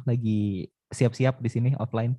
lagi siap-siap di sini offline.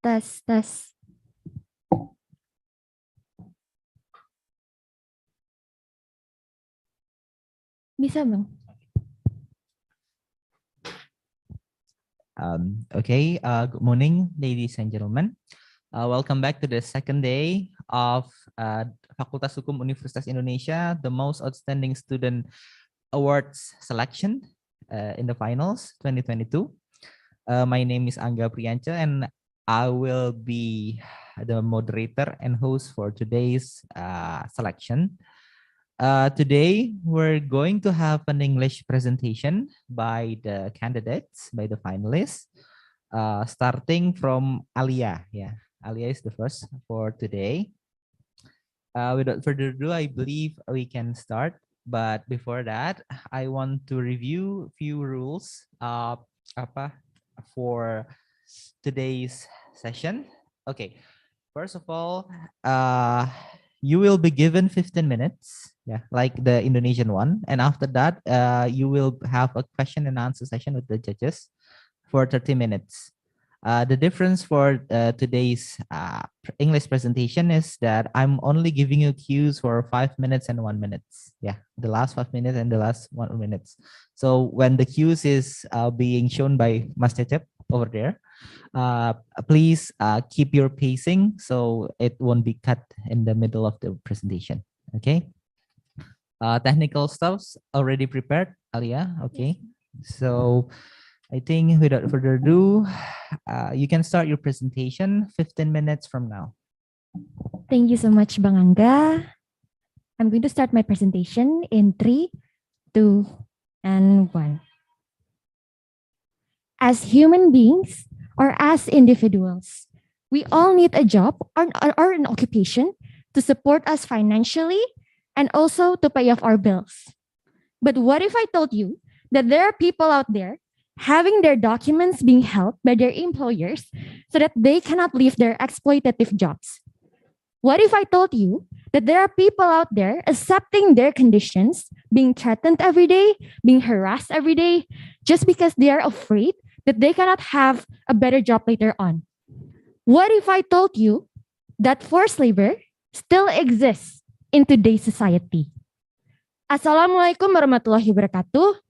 Tes, tes. Bisa, Bang? Okay, good morning, ladies and gentlemen. Welcome back to the second day of Fakultas Hukum Universitas Indonesia, the most outstanding student awards selection in the finals 2022. My name is Angga Priyanca and I will be the moderator and host for today's selection. Today, we're going to have an English presentation by the candidates, by the finalists, starting from Alia. Yeah, Alia is the first for today. Without further ado, I believe we can start. But before that, I want to review a few rules for today's session. Okay, first of all, you will be given 15 minutes, yeah, like the Indonesian one. And after that, you will have a question and answer session with the judges for 30 minutes. The difference for today's English presentation is that I'm only giving you cues for 5 minutes and 1 minute. Yeah, the last 5 minutes and the last 1 minute. So when the cues is being shown by Mas Cecep over there, please keep your pacing so it won't be cut in the middle of the presentation. Okay. Technical stuff's already prepared, Alia. Okay. So I think without further ado, you can start your presentation 15 minutes from now. Thank you so much, Bang Angga. I'm going to start my presentation in 3, 2, and 1. As human beings or as individuals, we all need a job or an occupation to support us financially and also to pay off our bills. But what if I told you that there are people out there having their documents being held by their employers so that they cannot leave their exploitative jobs? What if I told you that there are people out there accepting their conditions, being threatened every day, being harassed every day, just because they are afraid that they cannot have a better job later on? What if I told you that forced labor still exists in today's society? Assalamualaikum warahmatullahi wabarakatuh.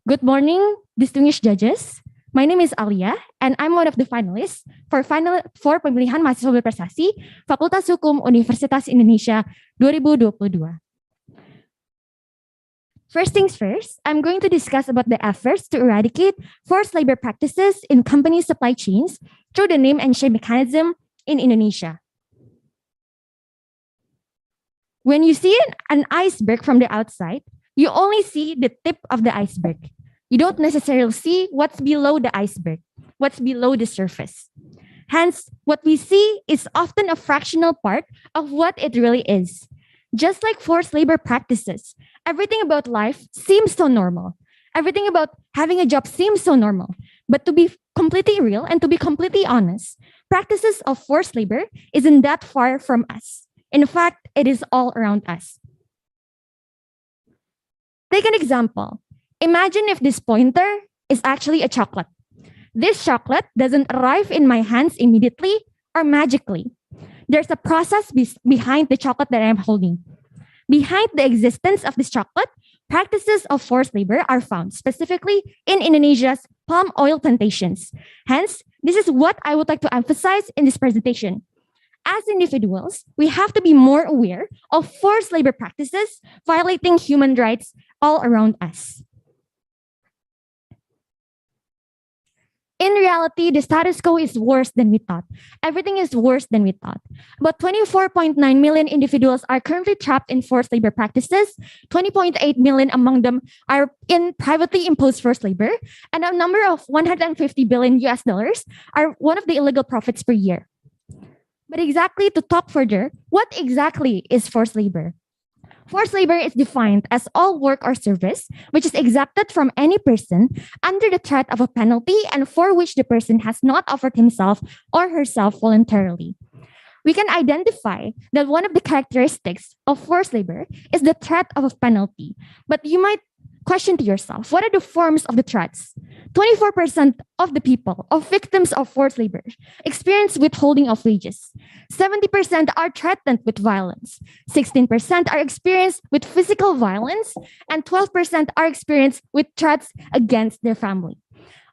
Good morning, distinguished judges. My name is Alia, and I'm one of the finalists for pemilihan mahasiswa Berprestasi Fakultas Hukum Universitas Indonesia 2022. First things first, I'm going to discuss about the efforts to eradicate forced labor practices in company supply chains through the name and shame mechanism in Indonesia. When you see an iceberg from the outside, you only see the tip of the iceberg. You don't necessarily see what's below the iceberg, what's below the surface. Hence, what we see is often a fractional part of what it really is. Just like forced labor practices, everything about life seems so normal. Everything about having a job seems so normal. But to be completely real and to be completely honest, practices of forced labor isn't that far from us. In fact, it is all around us. Take an example. Imagine if this pointer is actually a chocolate. This chocolate doesn't arrive in my hands immediately or magically. There's a process behind the chocolate that I'm holding. Behind the existence of this chocolate, practices of forced labor are found, specifically in Indonesia's palm oil plantations. Hence, this is what I would like to emphasize in this presentation. As individuals, we have to be more aware of forced labor practices violating human rights all around us. In reality, the status quo is worse than we thought. Everything is worse than we thought. About 24.9 million individuals are currently trapped in forced labor practices. 20.8 million among them are in privately imposed forced labor, and a number of 150 billion US dollars are one of the illegal profits per year. But exactly to talk further, what exactly is forced labor? Forced labor is defined as all work or service which is exacted from any person under the threat of a penalty and for which the person has not offered himself or herself voluntarily. We can identify that one of the characteristics of forced labor is the threat of a penalty. But you might question to yourself, what are the forms of the threats? 24% of the people, of victims of forced labor, experience withholding of wages. 70% are threatened with violence. 16% are experienced with physical violence, and 12% are experienced with threats against their family.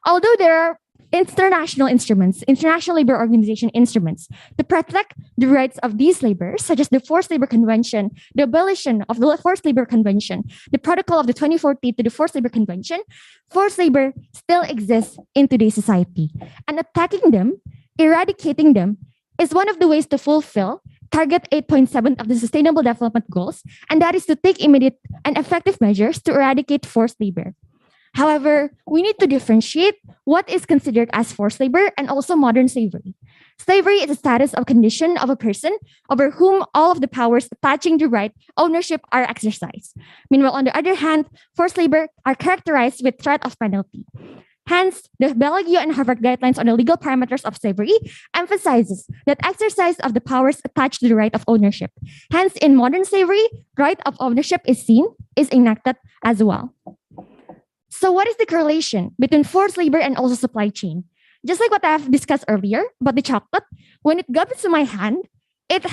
Although there are international labor organization instruments to protect the rights of these laborers, such as the Forced Labor Convention, the abolition of the Forced Labor Convention, the protocol of the 2014 to the Forced Labor Convention, forced labor still exists in today's society. And attacking them, eradicating them, is one of the ways to fulfill Target 8.7 of the Sustainable Development Goals, and that is to take immediate and effective measures to eradicate forced labor. However, we need to differentiate what is considered as forced labor and also modern slavery. Slavery is a status of condition of a person over whom all of the powers attaching the right ownership are exercised. Meanwhile, on the other hand, forced labor are characterized with threat of penalty. Hence, the Bellagio and Harvard guidelines on the legal parameters of slavery emphasizes that exercise of the powers attached to the right of ownership. Hence, in modern slavery, right of ownership is enacted as well. So what is the correlation between forced labor and also supply chain? Just like what I've discussed earlier about the chocolate, when it got into my hand, it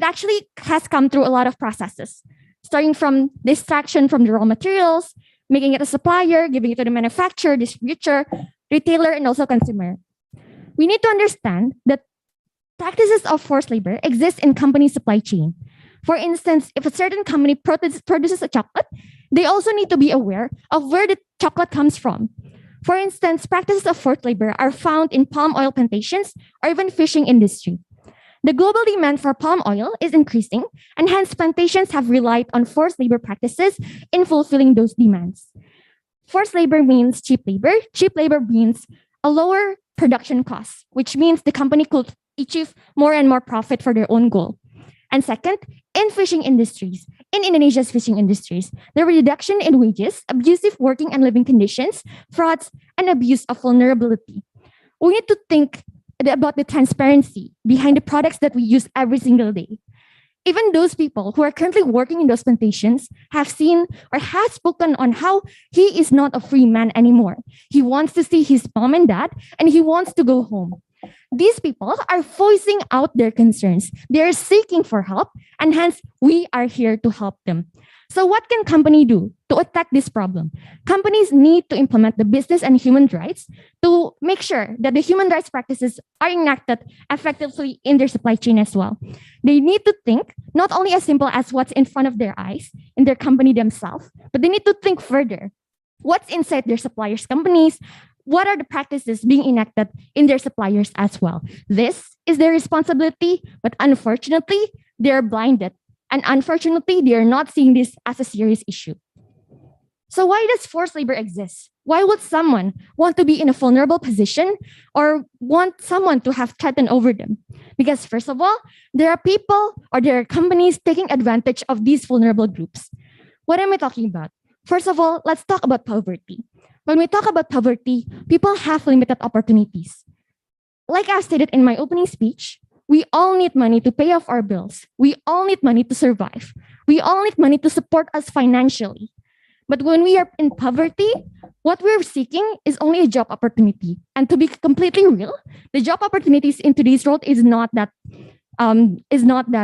actually has come through a lot of processes, starting from the extraction from the raw materials, making it a supplier, giving it to the manufacturer, distributor, retailer, and also consumer. We need to understand that practices of forced labor exist in company supply chain. For instance, if a certain company produces a chocolate, they also need to be aware of where the chocolate comes from. For instance, practices of forced labor are found in palm oil plantations or even fishing industry. The global demand for palm oil is increasing, and hence plantations have relied on forced labor practices in fulfilling those demands. Forced labor means cheap labor. Cheap labor means a lower production cost, which means the company could achieve more and more profit for their own goal. And second, in fishing industries, in Indonesia's fishing industries, the reduction in wages, abusive working and living conditions, frauds, and abuse of vulnerability. We need to think about the transparency behind the products that we use every single day. Even those people who are currently working in those plantations have seen or have spoken on how he is not a free man anymore. He wants to see his mom and dad, and he wants to go home. These people are voicing out their concerns. They are seeking for help, and hence we are here to help them. So what can company do to attack this problem? Companies need to implement the business and human rights to make sure that the human rights practices are enacted effectively in their supply chain as well. They need to think not only as simple as what's in front of their eyes in their company themselves, but they need to think further. What's inside their suppliers' companies? What are the practices being enacted in their suppliers as well? This is their responsibility, but unfortunately, they're blinded. And unfortunately, they are not seeing this as a serious issue. So why does forced labor exist? Why would someone want to be in a vulnerable position or want someone to have threatened over them? Because first of all, there are people or there are companies taking advantage of these vulnerable groups. What am I talking about? First of all, let's talk about poverty. When we talk about poverty, people have limited opportunities. Like I stated in my opening speech, we all need money to pay off our bills. We all need money to survive. We all need money to support us financially. But when we are in poverty, what we're seeking is only a job opportunity. And to be completely real, the job opportunities in today's world is not that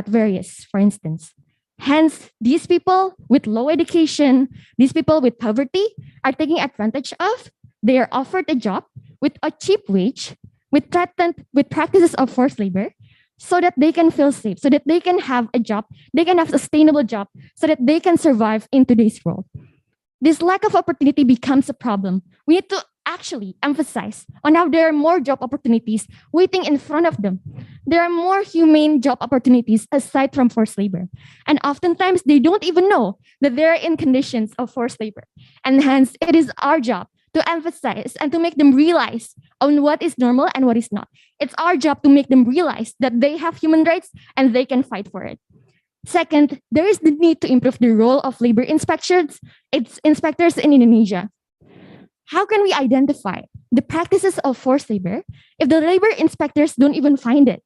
various, for instance. Hence, these people with low education, these people with poverty are taking advantage of. They are offered a job with a cheap wage, with practices of forced labor, so that they can feel safe, so that they can have a job, they can have a sustainable job, so that they can survive in today's world. This lack of opportunity becomes a problem. We need to actually emphasize on how there are more job opportunities waiting in front of them. There are more humane job opportunities aside from forced labor. And oftentimes they don't even know that they're in conditions of forced labor. And hence it is our job to emphasize and to make them realize on what is normal and what is not. It's our job to make them realize that they have human rights and they can fight for it. Second, there is the need to improve the role of labor inspectors in Indonesia. How can we identify the practices of forced labor if the labor inspectors don't even find it?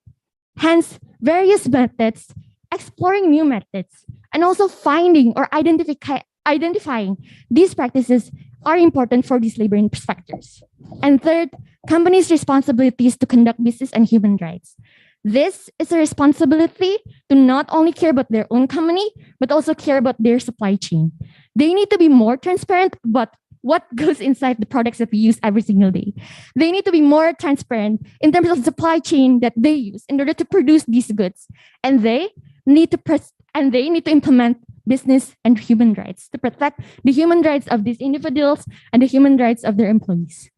Hence, various methods, exploring new methods, and also finding or identifying these practices are important for these labor inspectors. And third, companies' responsibilities to conduct business and human rights. This is a responsibility to not only care about their own company, but also care about their supply chain. They need to be more transparent about what goes inside the products that we use every single day. They need to be more transparent in terms of the supply chain that they use in order to produce these goods. And they need to implement business and human rights to protect the human rights of these individuals and the human rights of their employees.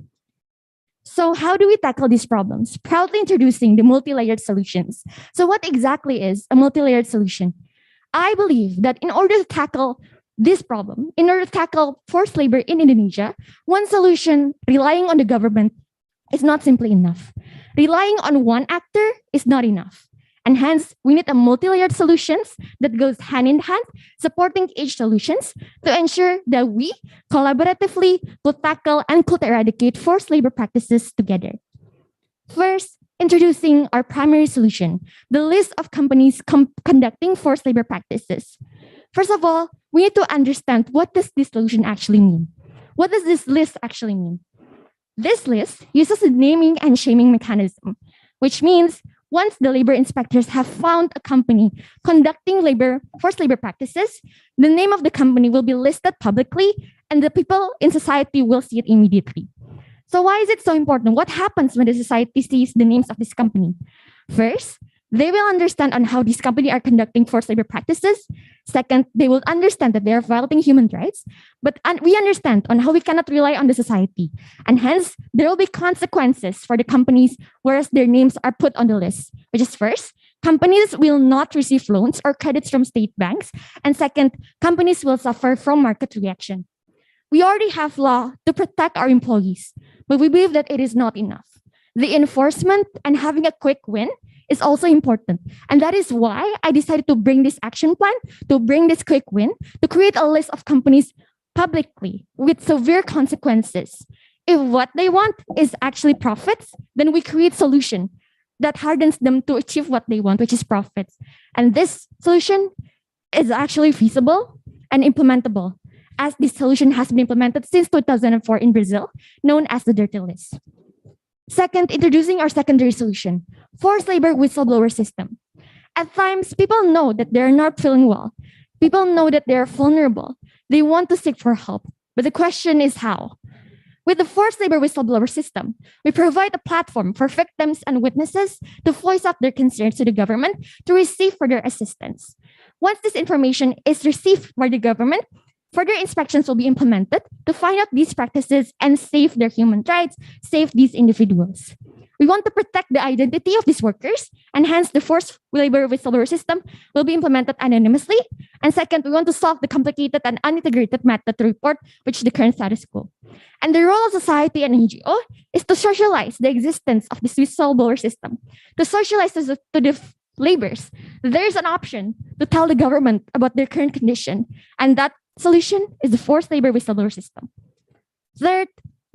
So how do we tackle these problems? Proudly introducing the multi-layered solutions. So what exactly is a multi-layered solution? I believe that in order to tackle this problem, in order to tackle forced labor in Indonesia, one solution relying on the government is not simply enough. Relying on one actor is not enough. And hence, we need a multi-layered solutions that goes hand in hand, supporting each solutions to ensure that we collaboratively could tackle and could eradicate forced labor practices together. First, introducing our primary solution, the list of companies conducting forced labor practices. First of all, we need to understand what does this solution actually mean? What does this list actually mean? This list uses a naming and shaming mechanism, which means once the labor inspectors have found a company conducting forced labor practices, the name of the company will be listed publicly and the people in society will see it immediately. So why is it so important? What happens when the society sees the names of this company? First, they will understand on how these companies are conducting forced labor practices. Second, they will understand that they are violating human rights. But we understand on how we cannot rely on the society. And hence, there will be consequences for the companies whereas their names are put on the list. Which is first, companies will not receive loans or credits from state banks. And second, companies will suffer from market reaction. We already have law to protect our employees, but we believe that it is not enough. The enforcement and having a quick win is also important. And that is why I decided to bring this action plan, to bring this quick win, to create a list of companies publicly with severe consequences. If what they want is actually profits, then we create solution that hardens them to achieve what they want, which is profits. And this solution is actually feasible and implementable, as this solution has been implemented since 2004 in Brazil, known as the Dirty List. Second, introducing our secondary solution, forced labor whistleblower system. At times, people know that they're not feeling well. People know that they're vulnerable. They want to seek for help. But the question is how? With the forced labor whistleblower system, we provide a platform for victims and witnesses to voice up their concerns to the government to receive further assistance. Once this information is received by the government, further inspections will be implemented to find out these practices and save their human rights, save these individuals. We want to protect the identity of these workers, and hence the forced labor whistleblower system will be implemented anonymously. And second, we want to solve the complicated and unintegrated method to report, which is the current status quo. And the role of society and NGO is to socialize the existence of this whistleblower system, to socialize to the laborers. There is an option to tell the government about their current condition, and that solution is the forced labor whistleblower system. Third,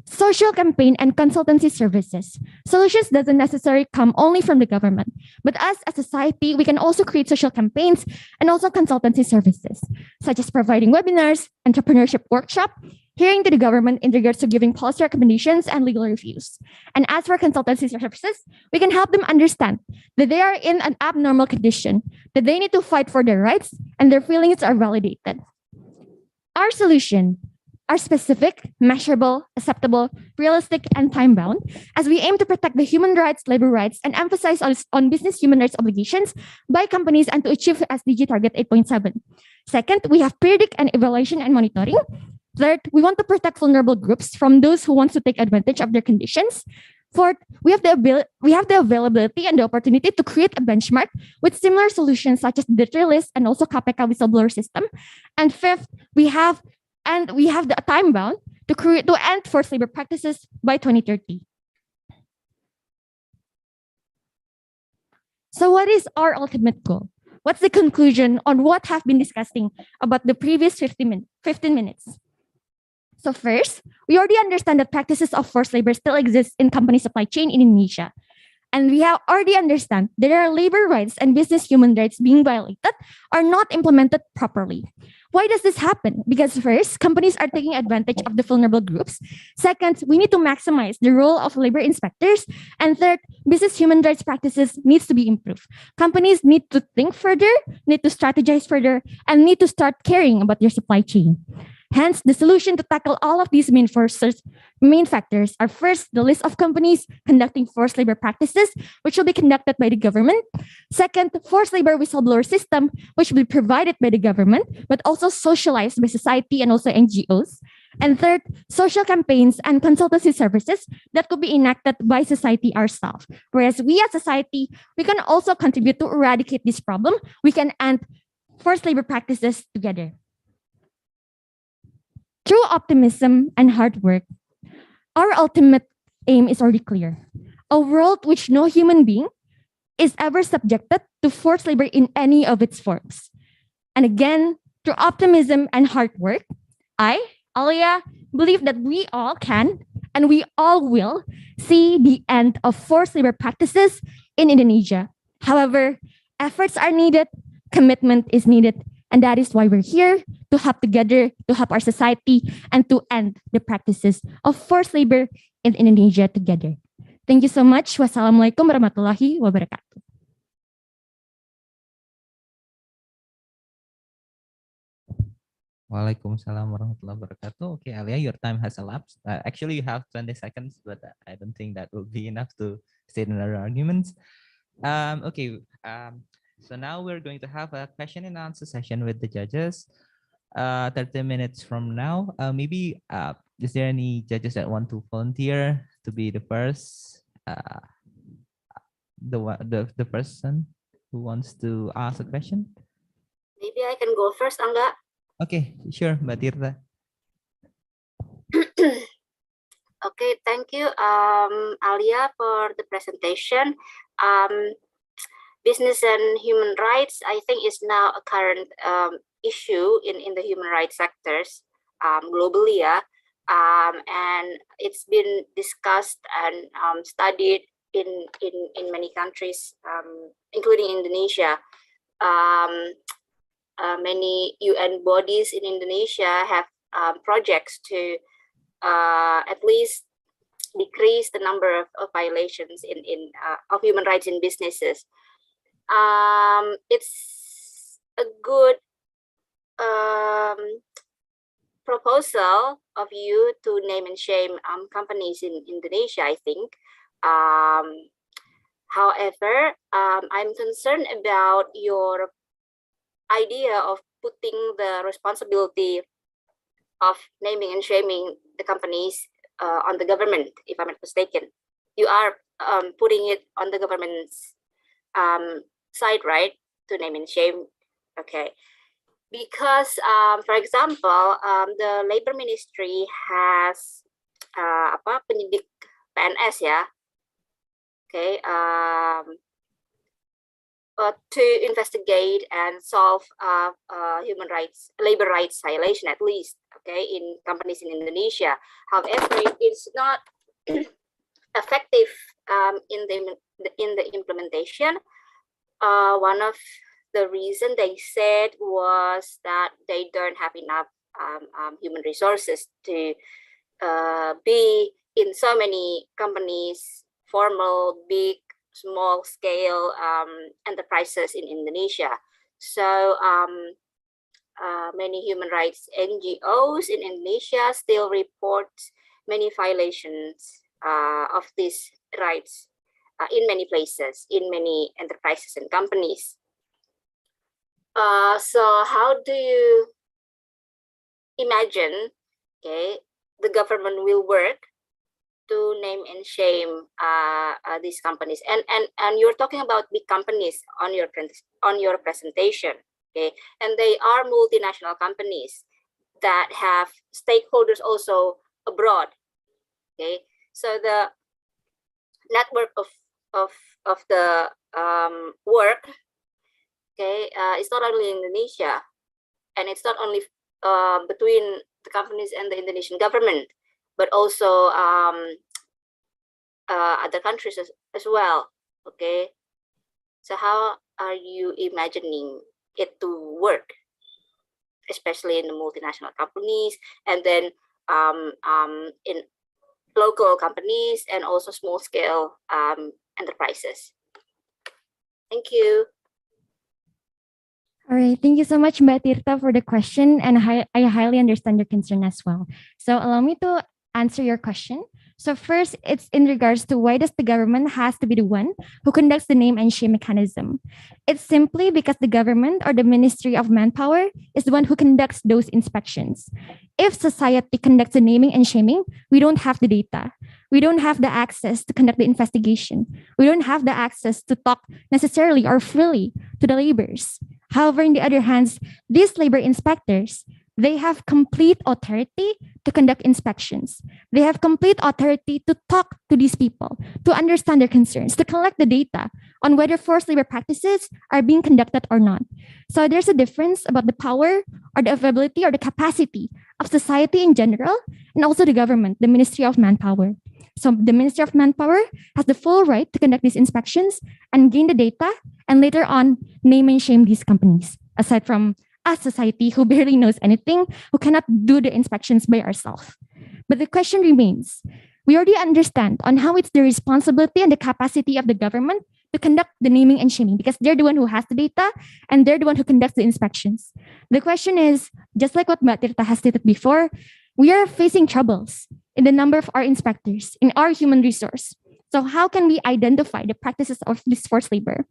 Social campaign and consultancy services. Solutions doesn't necessarily come only from the government, but us as a society, we can also create social campaigns and also consultancy services, such as providing webinars, entrepreneurship workshop, hearing to the government in regards to giving policy recommendations and legal reviews. And as for consultancy services, we can help them understand that they are in an abnormal condition, that they need to fight for their rights, and their feelings are validated. Our solution are specific, measurable, acceptable, realistic, and time-bound, as we aim to protect the human rights, labor rights, and emphasize on business human rights obligations by companies and to achieve SDG target 8.7. Second, we have periodic and evaluation and monitoring. Third, we want to protect vulnerable groups from those who want to take advantage of their conditions. Fourth, we have the availability and the opportunity to create a benchmark with similar solutions such as the Data List and also KPK whistleblower system. And fifth, we have the time bound to end forced labor practices by 2030. So what is our ultimate goal? What's the conclusion on what have been discussing about the previous 15 minutes? So first, we already understand that practices of forced labor still exist in company supply chain in Indonesia. And we have already understand that there are labor rights and business human rights being violated or not implemented properly. Why does this happen? Because first, companies are taking advantage of the vulnerable groups. Second, we need to maximize the role of labor inspectors. And third, business human rights practices needs to be improved. Companies need to think further, need to strategize further, and need to start caring about their supply chain. Hence, the solution to tackle all of these main factors are first, the list of companies conducting forced labor practices, which will be conducted by the government. Second, forced labor whistleblower system, which will be provided by the government, but also socialized by society and also NGOs. And third, social campaigns and consultancy services that could be enacted by society ourselves. Whereas we as society, we can also contribute to eradicate this problem. We can end forced labor practices together. Through optimism and hard work, our ultimate aim is already clear. A world which no human being is ever subjected to forced labor in any of its forms. And again, through optimism and hard work, I, Alia, believe that we all can and we all will see the end of forced labor practices in Indonesia. However, efforts are needed, commitment is needed, and that is why we're here to help together, to help our society, and to end the practices of forced labor in Indonesia together. Thank you so much. Wassalamualaikum warahmatullahi wabarakatuh. Waalaikumsalam warahmatullahi wabarakatuh. Okay, Alia, your time has elapsed. Actually, you have 20 seconds, but I don't think that will be enough to state another arguments. So now we're going to have a question and answer session with the judges. 30 minutes from now, maybe is there any judges that want to volunteer to be the first, the person who wants to ask a question? Maybe I can go first, Angga. Okay, sure, Mbak Tirta. Okay, thank you, Alia, for the presentation. Business and human rights, I think, is now a current issue in the human rights sectors globally, and it's been discussed and studied in many countries, including Indonesia. Many UN bodies in Indonesia have projects to at least decrease the number of violations of human rights in businesses. It's a good proposal of you to name and shame companies in Indonesia, I think. However, I'm concerned about your idea of putting the responsibility of naming and shaming the companies on the government, if I'm not mistaken. You are putting it on the government's side, right, to name and shame? Okay. Because, for example, the Labor Ministry has penyidik PNS ya, okay, to investigate and solve human rights, labor rights violation, at least okay, in companies in Indonesia. However, it's not effective in the implementation. One of the reason they said was that they don't have enough human resources to be in so many companies, formal, big, small scale enterprises in Indonesia. So many human rights NGOs in Indonesia still report many violations of these rights in many places, in many enterprises and companies. So how do you imagine, okay, the government will work to name and shame these companies? And you're talking about big companies on your presentation, okay? And they are multinational companies that have stakeholders also abroad, okay? So the network of the work, okay, it's not only in Indonesia, and it's not only between the companies and the Indonesian government, but also other countries as well, okay? So how are you imagining it to work, especially in the multinational companies, and then in local companies and also small scale enterprises? Thank you. All right. Thank you so much, Mbak Tirta, for the question. And I highly understand your concern as well. So allow me to answer your question. So first, it's in regards to why does the government has to be the one who conducts the name and shame mechanism? It's simply because the government or the Ministry of Manpower is the one who conducts those inspections. If society conducts the naming and shaming, we don't have the data. We don't have the access to conduct the investigation. We don't have the access to talk necessarily or freely to the laborers. However, in the other hand, these labor inspectors, they have complete authority to conduct inspections. They have complete authority to talk to these people, to understand their concerns, to collect the data on whether forced labor practices are being conducted or not. So there's a difference about the power or the availability or the capacity of society in general, and also the government, the Ministry of Manpower. So the Ministry of Manpower has the full right to conduct these inspections and gain the data, and later on name and shame these companies, aside from us, society, who barely knows anything, who cannot do the inspections by ourselves. But the question remains, we already understand on how it's the responsibility and the capacity of the government to conduct the naming and shaming, because they're the one who has the data and they're the one who conducts the inspections. The question is, just like what Mbak Tirta has stated before, we are facing troubles in the number of our inspectors, in our human resource. So how can we identify the practices of this forced labor?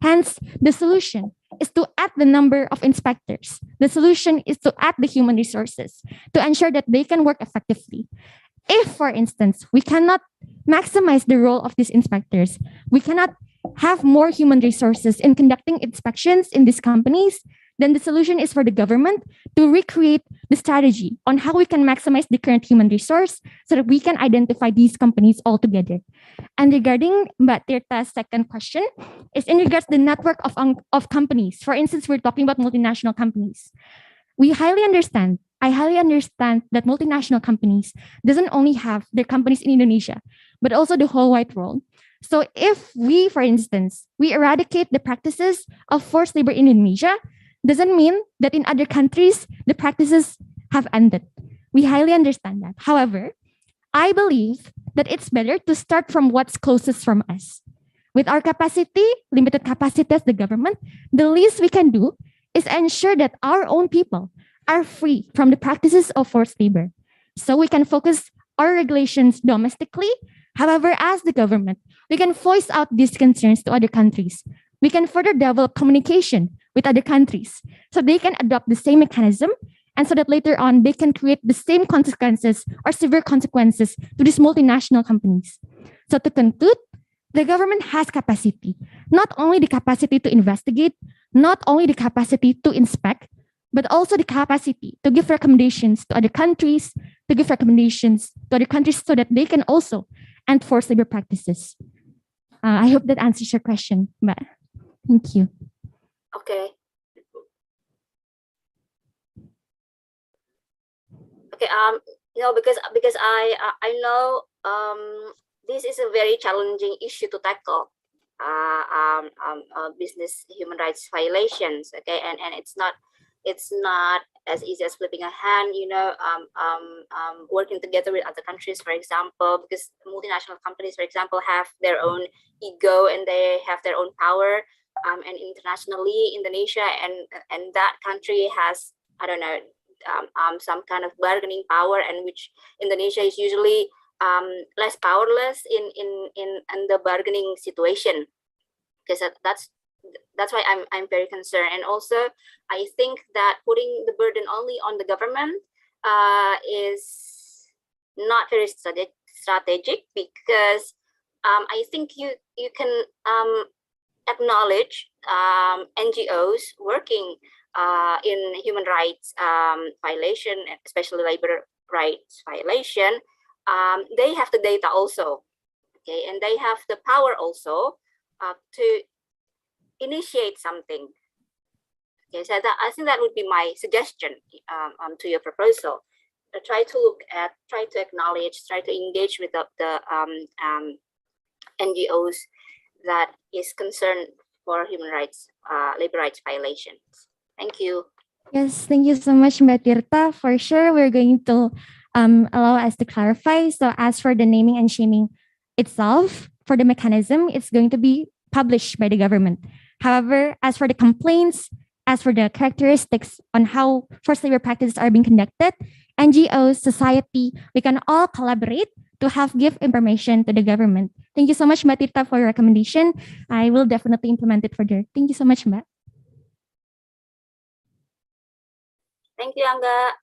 Hence, the solution is to add the number of inspectors. The solution is to add the human resources to ensure that they can work effectively. If, for instance, we cannot maximize the role of these inspectors, we cannot have more human resources in conducting inspections in these companies, then the solution is for the government to recreate the strategy on how we can maximize the current human resource so that we can identify these companies altogether. And regarding Mbak Tirta's second question, is in regards to the network of companies. For instance, we're talking about multinational companies. I highly understand that multinational companies doesn't only have their companies in Indonesia, but also the whole wide world. So if we, for instance, we eradicate the practices of forced labor in Indonesia, doesn't mean that in other countries, the practices have ended. We highly understand that. However, I believe that it's better to start from what's closest from us. With our capacity, limited capacity as the government, the least we can do is ensure that our own people are free from the practices of forced labor. So we can focus our regulations domestically. However, as the government, we can voice out these concerns to other countries. We can further develop communication with other countries so they can adopt the same mechanism, and so that later on they can create the same consequences or severe consequences to these multinational companies. So to conclude, the government has capacity, not only the capacity to investigate, not only the capacity to inspect, but also the capacity to give recommendations to other countries, so that they can also end forced labor practices. I hope that answers your question, Mbak. Thank you. Okay. Okay. Because I know this is a very challenging issue to tackle. Business human rights violations. Okay, and it's not as easy as flipping a hand. Working together with other countries, for example, because multinational companies, for example, have their own ego and they have their own power. And internationally, Indonesia and that country has, I don't know, some kind of bargaining power, and which Indonesia is usually less powerless in the bargaining situation, because that's why I'm very concerned. And also, I think that putting the burden only on the government is not very strategic, because I think you can acknowledge NGOs working in human rights violation, especially labor rights violation. They have the data also, okay, and they have the power also to initiate something. Okay, so I think that would be my suggestion to your proposal. Try to acknowledge, try to engage with the NGOs that is concerned for human rights, labor rights violations. Thank you. Yes, thank you so much, Mbak Tirta. For sure, we're going to allow us to clarify. So as for the naming and shaming itself, for the mechanism, it's going to be published by the government. However, as for the complaints, as for the characteristics on how forced labor practices are being conducted, NGOs, society, we can all collaborate to give information to the government. Thank you so much, Mbak Tirta, for your recommendation. I will definitely implement it further. Thank you so much, Mbak. Thank you, Angga.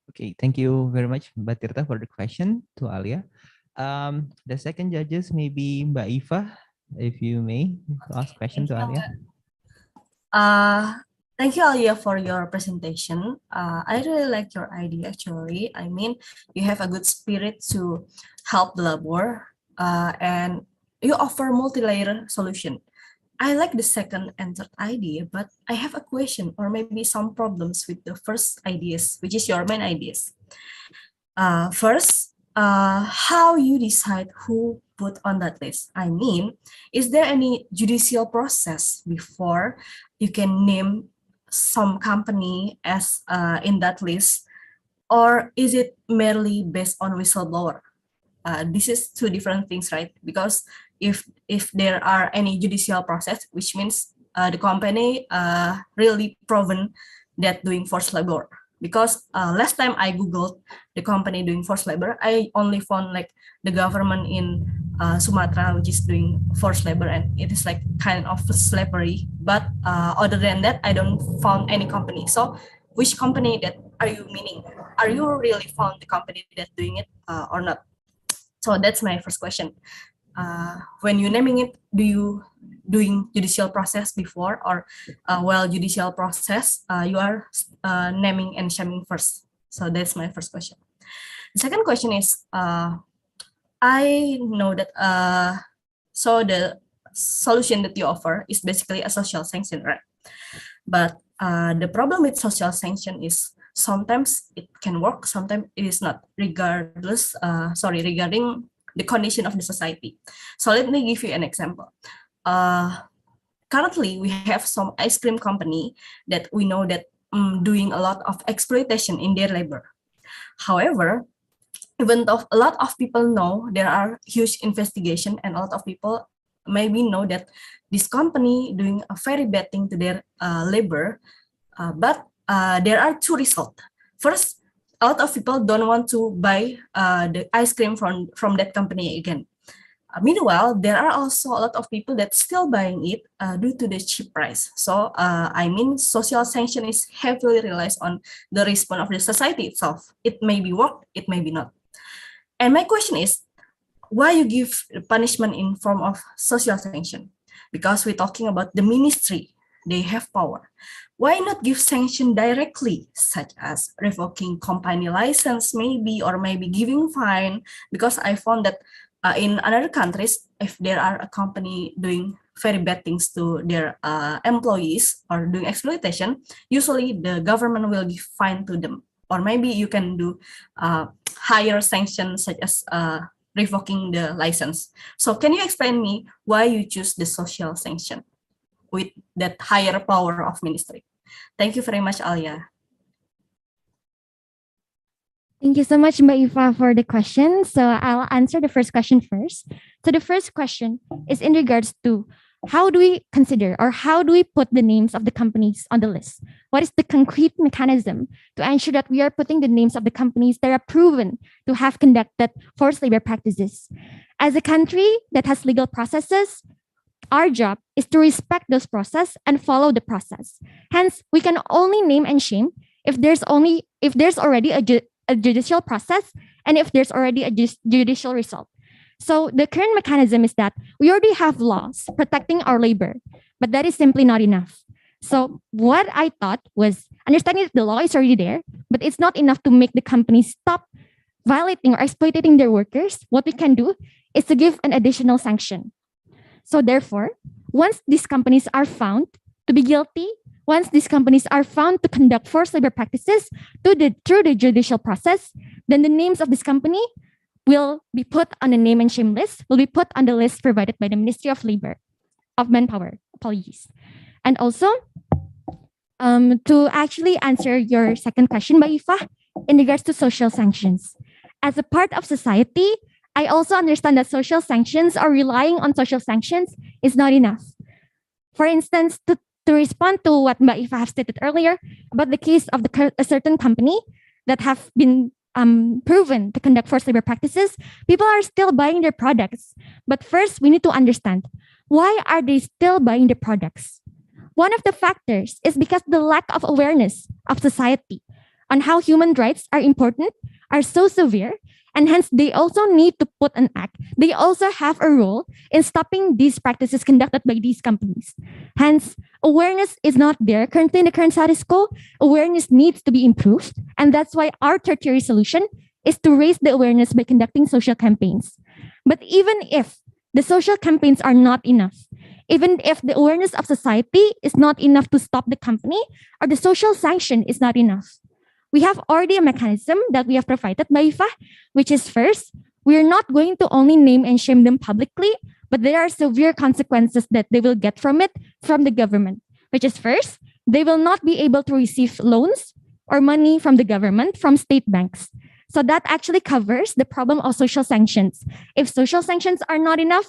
Okay, thank you very much, Mbak Tirta, for the question to Alia. The second judges may be Mbak Iva, if you may ask question to Alia. Thank you, Alia, for your presentation. I really like your idea, actually. I mean, you have a good spirit to help the labor, and you offer multi-layer solution. I like the second and third idea, but I have a question or maybe some problems with the first ideas, which is your main ideas. First, how you decide who put on that list? I mean, is there any judicial process before you can name some company as in that list, or is it merely based on whistleblower? This is two different things, right? Because if there are any judicial process, which means the company really proven that doing forced labor. Because last time I googled the company doing forced labor, I only found like the government in Sumatra, which is doing forced labor, and it is like kind of slavery. But other than that, I don't found any company. So which company that are you meaning? Are you really found the company that's doing it or not? So that's my first question. When you naming it, do you doing judicial process before, or while judicial process, you are naming and shaming first? So that's my first question. The second question is, I know that so the solution that you offer is basically a social sanction, right? But the problem with social sanction is sometimes it can work, sometimes it is not, regarding the condition of the society. So let me give you an example. Currently, we have some ice cream company that we know that doing a lot of exploitation in their labor. However, even though a lot of people know there are huge investigation and a lot of people maybe know that this company doing a very bad thing to their labor, but there are two results. First, a lot of people don't want to buy the ice cream from that company again. Meanwhile, there are also a lot of people that still buying it due to the cheap price. So I mean, social sanction is heavily relies on the response of the society itself. It may be work, it may be not. And my question is, why you give punishment in form of social sanction? Because we're talking about the ministry, they have power. Why not give sanction directly, such as revoking company license maybe, or maybe giving fine? Because I found that in other countries, if there are a company doing very bad things to their employees or doing exploitation, usually the government will give fine to them. Or maybe you can do higher sanctions such as revoking the license. So can you explain me why you choose the social sanction with that higher power of ministry? Thank you very much, Alia. Thank you so much, Mbak Ifa, for the question. So I'll answer the first question first. So the first question is in regards to how do we consider or how do we put the names of the companies on the list? What is the concrete mechanism to ensure that we are putting the names of the companies that are proven to have conducted forced labor practices? As a country that has legal processes, our job is to respect those processes and follow the process. Hence, we can only name and shame if there's already a judicial process and if there's already a judicial result. So the current mechanism is that we already have laws protecting our labor, but that is simply not enough. So what I thought was understanding that the law is already there, but it's not enough to make the companies stop violating or exploiting their workers. What we can do is to give an additional sanction. So therefore, once these companies are found to be guilty, once these companies are found to conduct forced labor practices through the judicial process, then the names of this company will be put on the name and shame list, will be put on the list provided by the Ministry of Labor, of Manpower, apologies. And also, to actually answer your second question, Ifa, in regards to social sanctions. As a part of society, I also understand that social sanctions or relying on social sanctions is not enough. For instance, to respond to what Mbak Ifa have stated earlier about the case of a certain company that have been proven to conduct forced labor practices, people are still buying their products. But first, we need to understand, why are they still buying the products? One of the factors is because the lack of awareness of society on how human rights are important are so severe, and hence they also need to put an act. They also have a role in stopping these practices conducted by these companies. Hence, awareness is not there currently in the current status quo. Awareness needs to be improved, and that's why our tertiary solution is to raise the awareness by conducting social campaigns. But even if the social campaigns are not enough, even if the awareness of society is not enough to stop the company, or the social sanction is not enough, we have already a mechanism that we have provided by IFA, which is first, we are not going to only name and shame them publicly, but there are severe consequences that they will get from it from the government, which is first, they will not be able to receive loans or money from the government, from state banks. So that actually covers the problem of social sanctions. If social sanctions are not enough,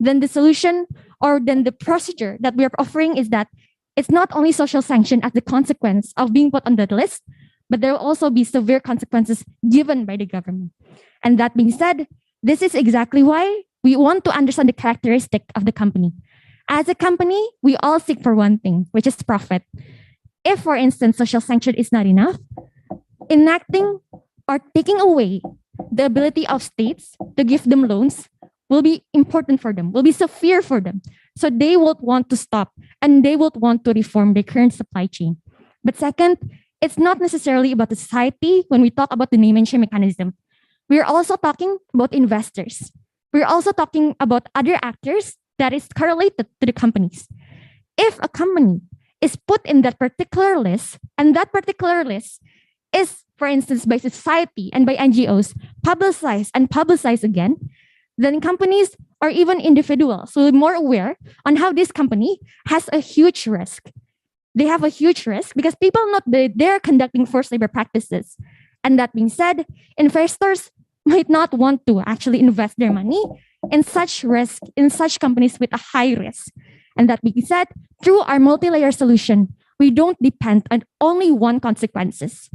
then the solution or then the procedure that we are offering is that it's not only social sanction as the consequence of being put on that list, but there will also be severe consequences given by the government. And that being said, this is exactly why we want to understand the characteristic of the company. As a company, we all seek for one thing, which is profit. If, for instance, social sanction is not enough, enacting or taking away the ability of states to give them loans will be important for them, will be severe for them. So they would want to stop and they would want to reform their current supply chain. But second, it's not necessarily about the society when we talk about the name and shame mechanism. We're also talking about investors. We're also talking about other actors that is correlated to the companies. If a company is put in that particular list, and that particular list is, for instance, by society and by NGOs, publicized again, then companies or even individuals will be more aware on how this company has a huge risk. They have a huge risk because people know that they're conducting forced labor practices. And that being said, investors might not want to actually invest their money in such risk, in such companies with a high risk. And that being said, through our multi-layer solution, we don't depend on only one consequences.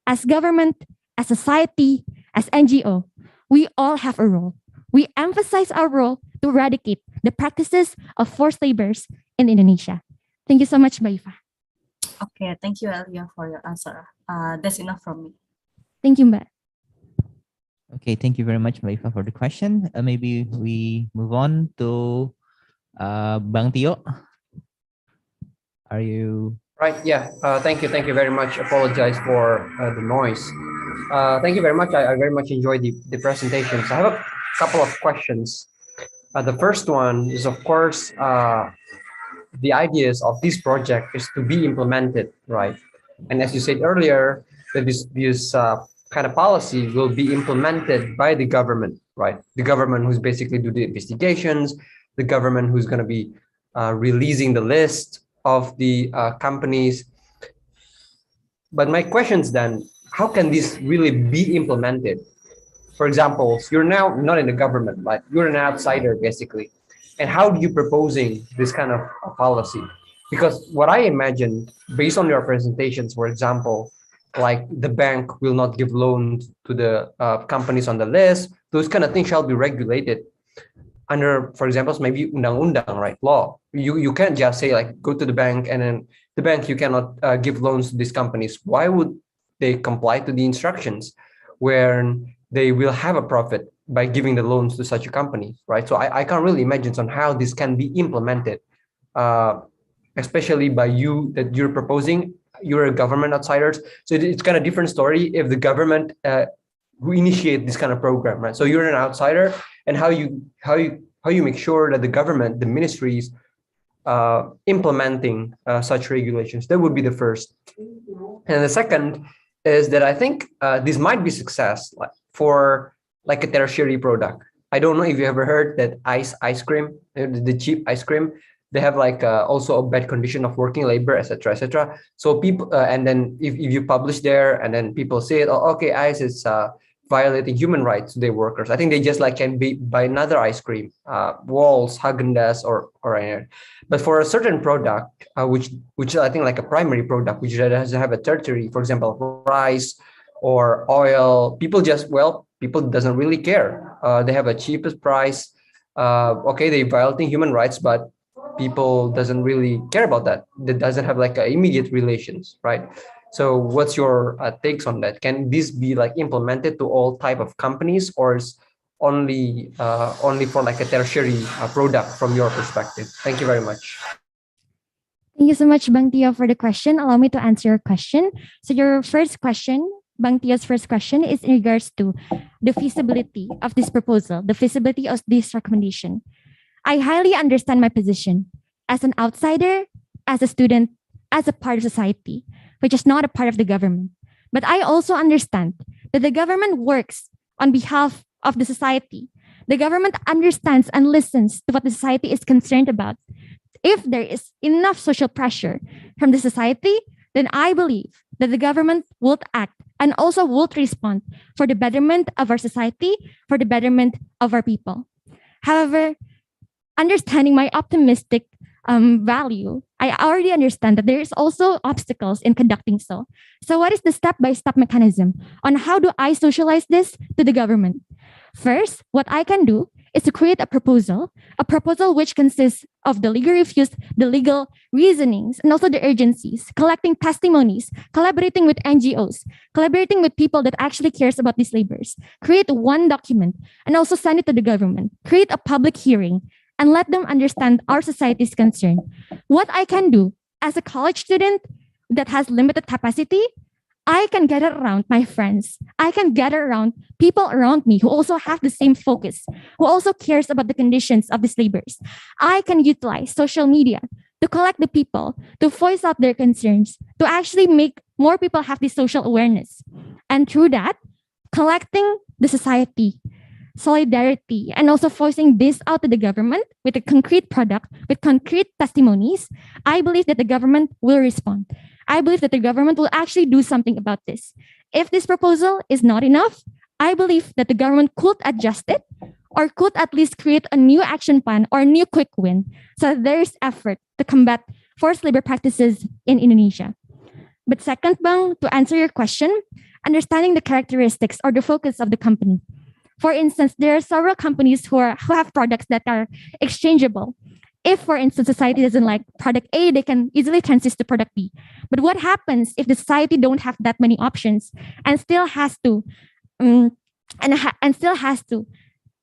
As government, as society, as NGO, we all have a role. We emphasize our role to eradicate the practices of forced labors in Indonesia. Thank you so much, Baifa. Okay, thank you, Elia, for your answer. That's enough from me. Thank you, Mbak. Okay, thank you very much, Baifa, for the question. Maybe we move on to Bang Tio. Are you? Right, yeah, thank you very much. Apologize for the noise. Thank you very much. I very much enjoyed the presentations. I have a couple of questions. The first one is, of course, the ideas of this project is to be implemented, right? And as you said earlier, that this kind of policy will be implemented by the government, right? The government who's basically do the investigations, the government who's going to be releasing the list of the companies. But my question's then, how can this really be implemented? For example, you're now not in the government, right? You're an outsider, basically. And how do you proposing this kind of policy? Because what I imagine, based on your presentations, for example, like the bank will not give loans to the companies on the list, those kind of things shall be regulated under, for example, maybe undang-undang, right? Law. You can't just say like, go to the bank and then the bank, you cannot give loans to these companies. Why would they comply to the instructions where they will have a profit by giving the loans to such a company, right? So I can't really imagine on how this can be implemented, especially by you that you're proposing. You're a government outsiders, so it's kind of different story if the government who initiate this kind of program, right? So you're an outsider, and how you make sure that the government, the ministries, implementing such regulations. That would be the first. And the second is that I think this might be success for like a tertiary product. I don't know if you ever heard that ice cream, the cheap ice cream, they have like also a bad condition of working labor, etc., etc. So people, and then if you publish there, and then people say, oh, okay, ice is violating human rights to their workers. I think they just like can buy another ice cream, Walls, Häagen-Dazs, or but for a certain product, which I think like a primary product, which doesn't have a tertiary, for example, rice or oil, people doesn't really care. They have a cheapest price. Okay, they violating human rights, but people doesn't really care about that. That doesn't have like immediate relations, right? So what's your takes on that? Can this be like implemented to all type of companies, or is only for like a tertiary product from your perspective? Thank you very much. Thank you so much, Bang Tio, for the question. Allow me to answer your question. So your first question, Bang Tio's first question, is in regards to the feasibility of this proposal, the feasibility of this recommendation. I highly understand my position as an outsider, as a student, as a part of society, which is not a part of the government. But I also understand that the government works on behalf of the society. The government understands and listens to what the society is concerned about. If there is enough social pressure from the society, then I believe that the government will act and also will respond for the betterment of our society, for the betterment of our people. However, understanding my optimistic value, I already understand that there is also obstacles in conducting so. So what is the step-by-step mechanism on how do I socialize this to the government? First, what I can do is to create a proposal which consists of the legal reviews, the legal reasonings, and also the urgencies, collecting testimonies, collaborating with NGOs, collaborating with people that actually cares about these labors. Create one document and also send it to the government. Create a public hearing and let them understand our society's concern. What I can do as a college student that has limited capacity, I can gather around my friends. I can gather around people around me who also have the same focus, who also cares about the conditions of these labors. I can utilize social media to collect the people, to voice out their concerns, to actually make more people have this social awareness. And through that, collecting the society, solidarity, and also forcing this out to the government with a concrete product, with concrete testimonies, I believe that the government will respond. I believe that the government will actually do something about this. If this proposal is not enough, I believe that the government could adjust it or could at least create a new action plan or a new quick win so that there is effort to combat forced labor practices in Indonesia. But second, Bang, to answer your question, understanding the characteristics or the focus of the company. For instance, there are several companies who have products that are exchangeable. If, for instance, society doesn't like product A, they can easily transition to product B. But what happens if the society don't have that many options and still has to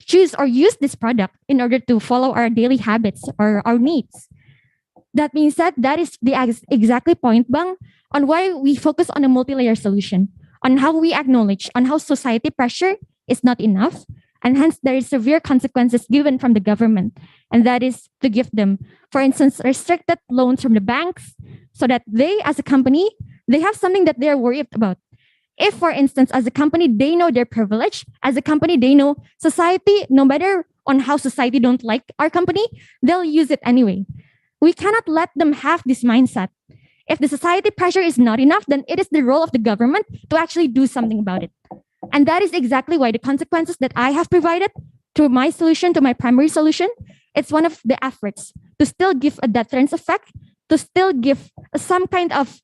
choose or use this product in order to follow our daily habits or our needs? That being said, that is the exactly point, Bang, on why we focus on a multi-layer solution, on how we acknowledge on how society pressure is not enough, And hence, there is severe consequences given from the government. And that is to give them, for instance, restricted loans from the banks so that they, as a company, they have something that they're worried about. If, for instance, as a company, they know their privilege, as a company, they know society, no matter on how society don't like our company, they'll use it anyway. We cannot let them have this mindset. If the society pressure is not enough, then it is the role of the government to actually do something about it. And that is exactly why the consequences that I have provided to my solution, to my primary solution, it's one of the efforts to still give a deterrence effect, to still give some kind of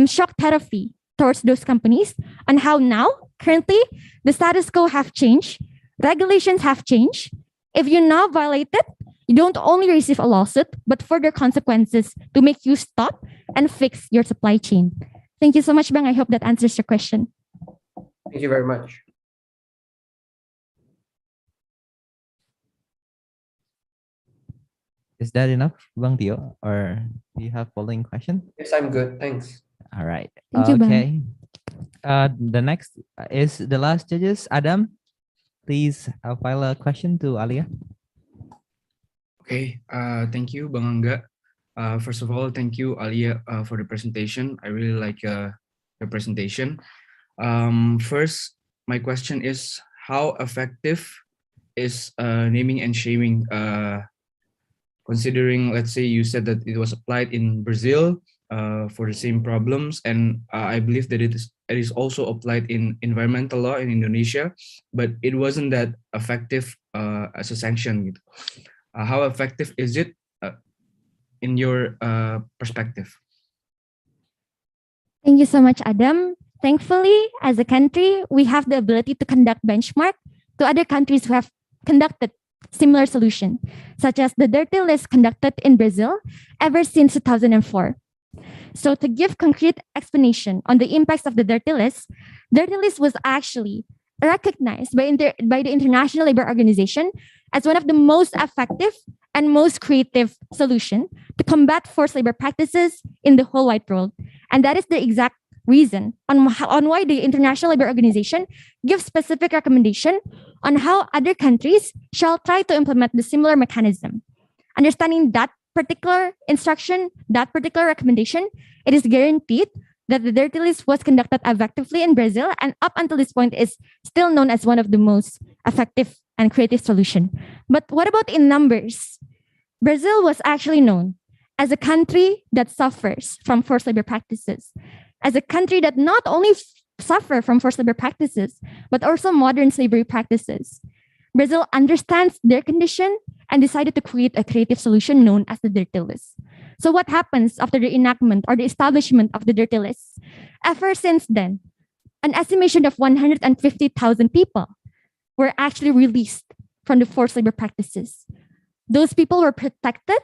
shock therapy towards those companies, on how now, currently, the status quo have changed, regulations have changed. If you now violate it, you don't only receive a lawsuit, but further consequences to make you stop and fix your supply chain. Thank you so much, Bang. I hope that answers your question. Thank you very much. Is that enough, Bang Tio? Or do you have following question? Yes, I'm good. Thanks. All right. Thank you, Bang. Okay. The next is the last judges. Adam, please file a question to Alia. Okay, thank you, Bang Angga. First of all, thank you, Alia, for the presentation. I really like your presentation. First, my question is, how effective is naming and shaming, considering, let's say you said that it was applied in Brazil for the same problems, and I believe that it is also applied in environmental law in Indonesia, but it wasn't that effective as a sanction. How effective is it in your perspective? Thank you so much, Adam. Thankfully, as a country, we have the ability to conduct benchmark to other countries who have conducted similar solution, such as the dirty list conducted in Brazil ever since 2004. So to give concrete explanation on the impacts of the dirty list was actually recognized by the International Labor Organization as one of the most effective and most creative solution to combat forced labor practices in the whole wide world. And that is the exact reason on why the International Labor Organization gives specific recommendation on how other countries shall try to implement the similar mechanism. Understanding that particular instruction, that particular recommendation, it is guaranteed that the dirty list was conducted effectively in Brazil and up until this point is still known as one of the most effective and creative solution. But what about in numbers? Brazil was actually known as a country that suffers from forced labor practices, as a country that not only suffer from forced labor practices, but also modern slavery practices. Brazil understands their condition and decided to create a creative solution known as the dirty list. So what happens after the enactment or the establishment of the dirty list? Ever since then, an estimation of 150,000 people were actually released from the forced labor practices. Those people were protected.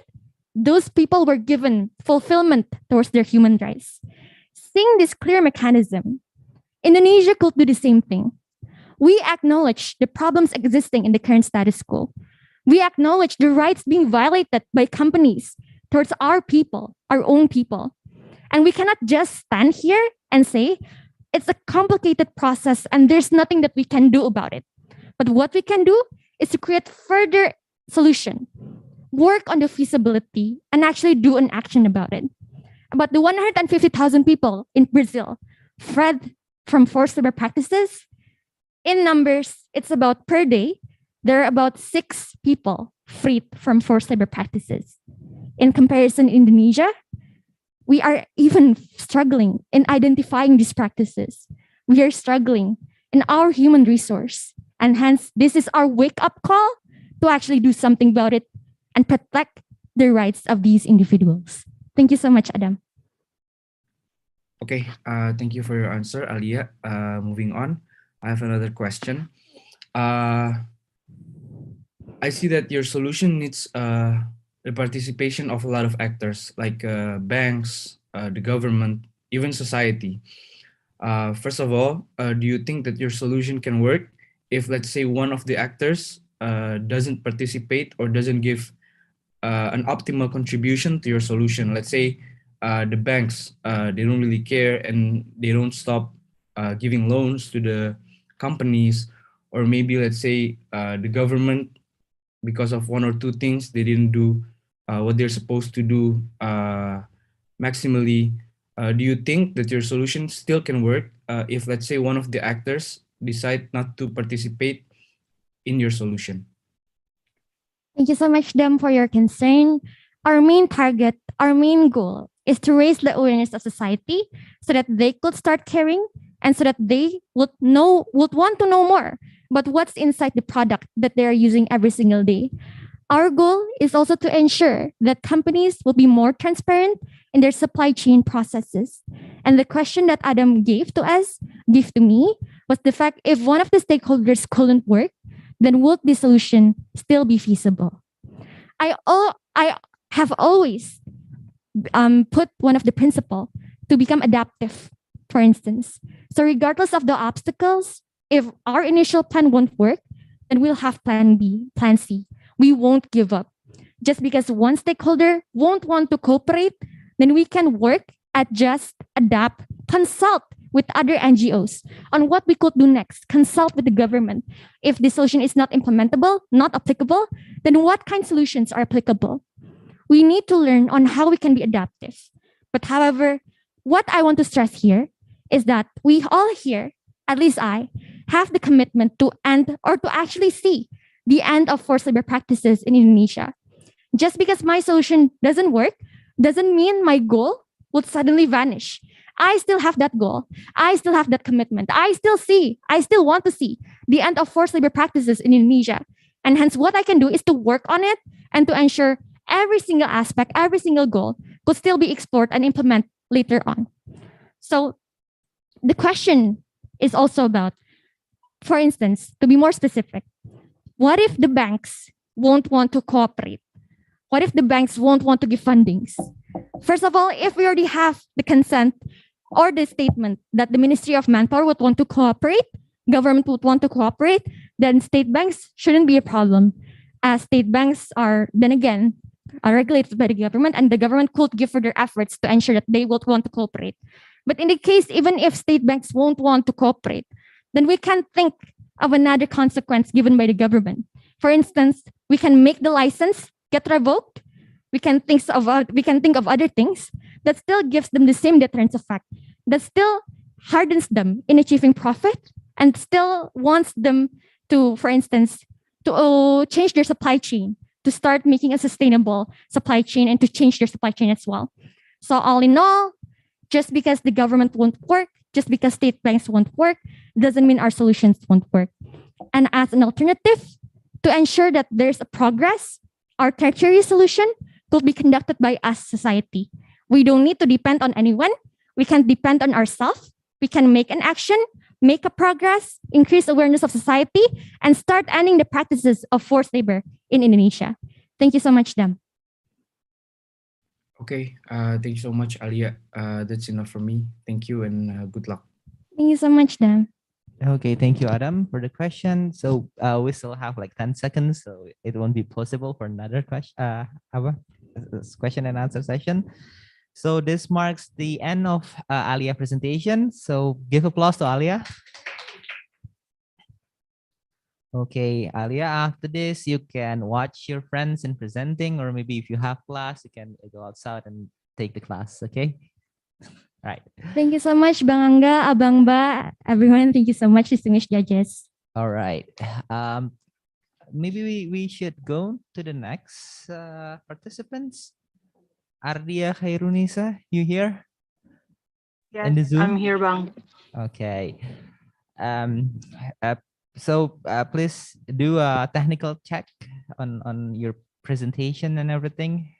Those people were given fulfillment towards their human rights. Seeing this clear mechanism, Indonesia could do the same thing. We acknowledge the problems existing in the current status quo. We acknowledge the rights being violated by companies towards our people, our own people. And we cannot just stand here and say, it's a complicated process and there's nothing that we can do about it. But what we can do is to create further solution, work on the feasibility, and actually do an action about it. About the 150,000 people in Brazil fled from forced labor practices, in numbers, it's about per day, there are about 6 people freed from forced labor practices. In comparison, Indonesia, we are even struggling in identifying these practices. We are struggling in our human resource. And hence, this is our wake-up call to actually do something about it and protect the rights of these individuals. Thank you so much, Adam. Okay, thank you for your answer, Alia. Moving on, I have another question. I see that your solution needs the participation of a lot of actors like banks, the government, even society. First of all, do you think that your solution can work if, let's say, one of the actors doesn't participate or doesn't give an optimal contribution to your solution? Let's say the banks, they don't really care and they don't stop giving loans to the companies, or maybe let's say the government, because of one or two things, they didn't do what they're supposed to do maximally. Do you think that your solution still can work if, let's say, one of the actors decide not to participate in your solution? Thank you so much, Dem, for your concern. Our main target, our main goal is to raise the awareness of society so that they could start caring and so that they would want to know more about what's inside the product that they are using every single day. Our goal is also to ensure that companies will be more transparent in their supply chain processes. And the question that Adam gave to me, was the fact if one of the stakeholders couldn't work, then would the solution still be feasible? I have always put one of the principle to become adaptive, for instance. So regardless of the obstacles, if our initial plan won't work, then we'll have plan B, plan C. We won't give up. Just because one stakeholder won't want to cooperate, then we can work, adjust, adapt, consult with other NGOs on what we could do next, consult with the government. If the solution is not implementable, not applicable, then what kind of solutions are applicable? We need to learn on how we can be adaptive. But however, what I want to stress here is that we all here, at least I, have the commitment to end or to actually see the end of forced labor practices in Indonesia. Just because my solution doesn't work doesn't mean my goal would suddenly vanish. I still have that goal. I still have that commitment. I still want to see the end of forced labor practices in Indonesia. And hence what I can do is to work on it and to ensure every single aspect, every single goal could still be explored and implemented later on. So the question is also about, for instance, to be more specific, what if the banks won't want to cooperate? What if the banks won't want to give fundings? First of all, if we already have the consent or the statement that the Ministry of Manpower would want to cooperate, government would want to cooperate, then state banks shouldn't be a problem, as state banks are, then again, are regulated by the government, and the government could give further efforts to ensure that they would want to cooperate. But in the case, even if state banks won't want to cooperate, then we can think of another consequence given by the government. For instance, we can make the license get revoked. We can think of other things that still gives them the same deterrence effect, that still hardens them in achieving profit and still wants them to, for instance, to change their supply chain, to start making a sustainable supply chain and to change their supply chain as well. So all in all, just because the government won't work, just because state banks won't work, doesn't mean our solutions won't work. And as an alternative, to ensure that there's a progress, our tertiary solution will be conducted by us, society. We don't need to depend on anyone. We can depend on ourselves. We can make an action, make a progress, increase awareness of society, and start ending the practices of forced labor in Indonesia. Thank you so much, Dem. Okay, thank you so much, Alia. That's enough for me. Thank you and good luck. Thank you so much, Dem. Okay, thank you, Adam, for the question. So we still have like 10 seconds, so it won't be possible for another question and answer session. So this marks the end of Alia presentation. So give applause to Alia. Okay, Alia, after this, you can watch your friends in presenting, or maybe if you have class, you can go outside and take the class, okay? Right. Thank you so much, Bang Angga, Abang Ba, everyone. Thank you so much, distinguished judges. All right. Maybe we should go to the next participants. Ardia Khairunisa, you here? Yes, In the Zoom? I'm here, Bang. Okay. So please do a technical check on your presentation and everything.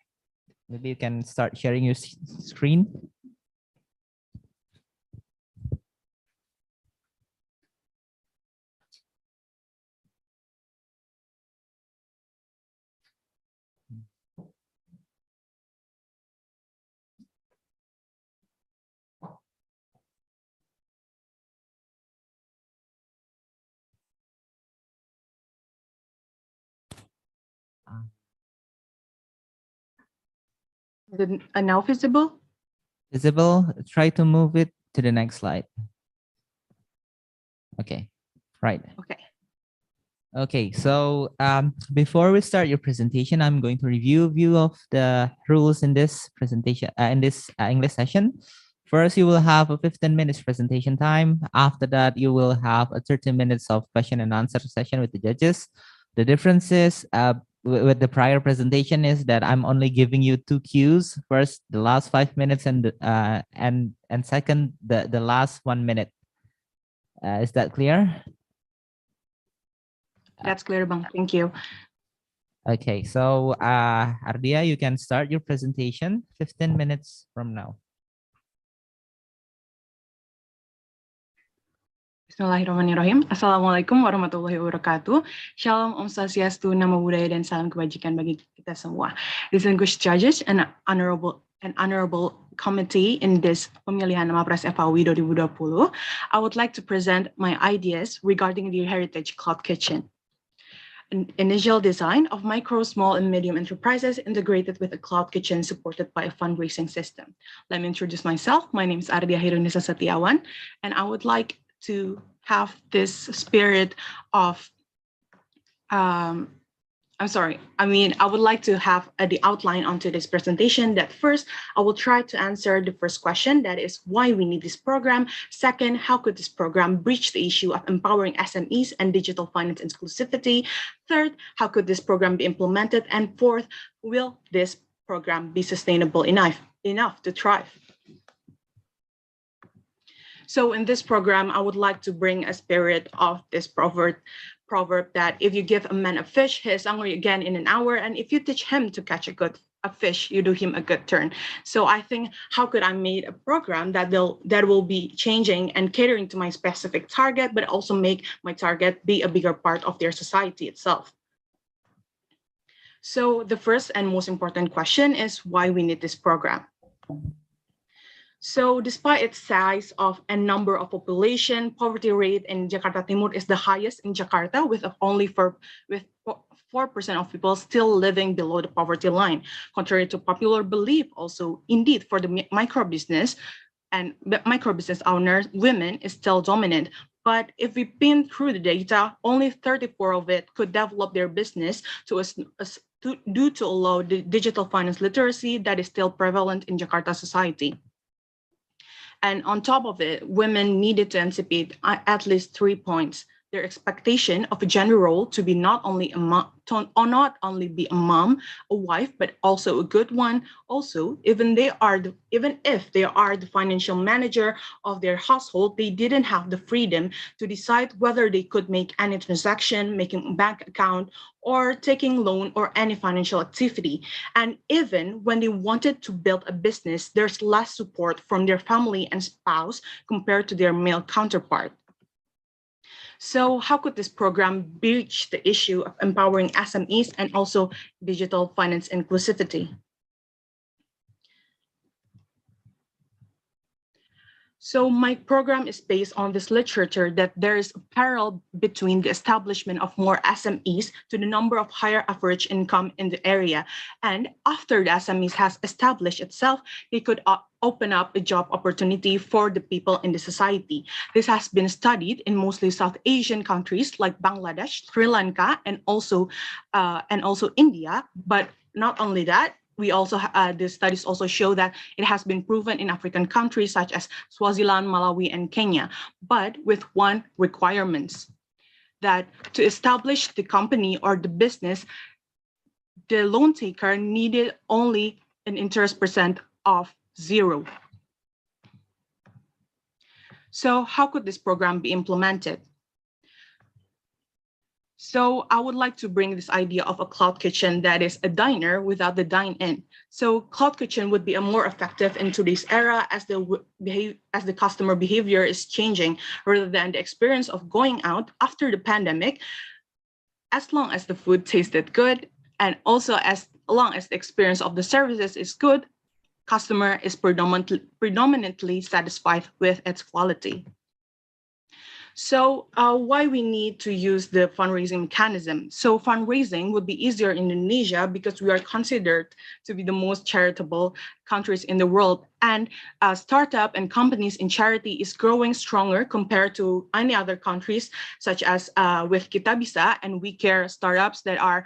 Maybe you can start sharing your screen. Now visible? Visible. Try to move it to the next slide. Okay. Right. Okay. Okay, so before we start your presentation, I'm going to review of the rules in this presentation, in this English session. First, you will have a 15 minutes presentation time. After that, you will have a 30 minutes of question and answer session with the judges. The difference is with the prior presentation is that I'm only giving you two cues. First, the last 5 minutes, and second, the last 1 minute. Is that clear? That's clear, Bang. Thank you. Okay, so Ardia, you can start your presentation 15 minutes from now. Bismillahirrahmanirrahim. Assalamualaikum warahmatullahi wabarakatuh. Shalom, Om Swastiastu, Namo Buddhaya, dan salam kebajikan bagi kita semua. Distinguished judges and honorable committee in this pemilihan nama Pres FAWI 2020, I would like to present my ideas regarding the Heritage Cloud Kitchen. An initial design of micro, small, and medium enterprises integrated with a cloud kitchen supported by a fundraising system. Let me introduce myself. My name is Ardia Hirunisa Setiawan, and I would like to have this spirit of, I would like to have the outline onto this presentation. That first, I will try to answer the first question, that is why we need this program. Second, how could this program breach the issue of empowering SMEs and digital finance inclusivity? Third, how could this program be implemented? And fourth, will this program be sustainable enough to thrive? So in this program, I would like to bring a spirit of this proverb that if you give a man a fish, he is hungry again in an hour. And if you teach him to catch a fish, you do him a good turn. So I think, how could I make a program that will be changing and catering to my specific target, but also make my target be a bigger part of their society itself? So the first and most important question is why we need this program. So despite its size of and number of population, poverty rate in Jakarta Timur is the highest in Jakarta, with 4% of people still living below the poverty line. Contrary to popular belief, also indeed for the micro business owners, women is still dominant. But if we pin through the data, only 34 of it could develop their business due to a low digital finance literacy that is still prevalent in Jakarta society. And on top of it, women needed to anticipate at least 3 points. Their expectation of a gender role to be not only be a mom, a wife, but also a good one. Also, even if they are the financial manager of their household, they didn't have the freedom to decide whether they could make any transaction, making a bank account, or taking loan or any financial activity. And even when they wanted to build a business, there's less support from their family and spouse compared to their male counterpart. So how could this program breach the issue of empowering SMEs and also digital finance inclusivity? So my program is based on this literature that there is a parallel between the establishment of more SMEs to the number of higher average income in the area. And after the SMEs has established itself, they could open up a job opportunity for the people in the society. This has been studied in mostly South Asian countries like Bangladesh, Sri Lanka, and also India. But not only that, we also the studies also show that it has been proven in African countries such as Swaziland, Malawi, and Kenya, but with one requirement, that to establish the company or the business, the loan taker needed only an interest percent of 0. So how could this program be implemented? So I would like to bring this idea of a cloud kitchen that is a diner without the dine-in. So cloud kitchen would be a more effective in today's era as the customer behavior is changing, rather than the experience of going out after the pandemic. As long as the food tasted good, and also as long as the experience of the services is good, customer is predominantly satisfied with its quality. So why we need to use the fundraising mechanism? So fundraising would be easier in Indonesia because we are considered to be the most charitable countries in the world. And startup and companies in charity is growing stronger compared to any other countries, such as with Kita Bisa and We Care startups that are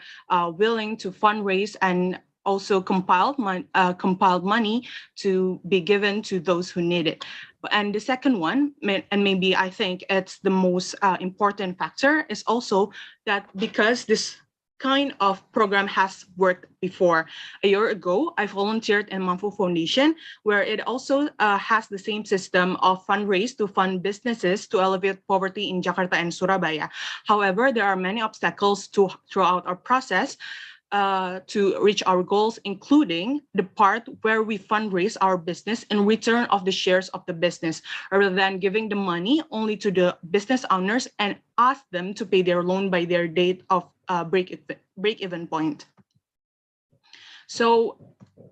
willing to fundraise and also compiled money to be given to those who need it. And the second one, and maybe I think it's the most important factor, is also that because this kind of program has worked before. A year ago, I volunteered in Mampu Foundation, where it also has the same system of fundraise to fund businesses to alleviate poverty in Jakarta and Surabaya. However, there are many obstacles throughout our process to reach our goals, including the part where we fundraise our business in return of the shares of the business, rather than giving the money only to the business owners and ask them to pay their loan by their date of break-even point. So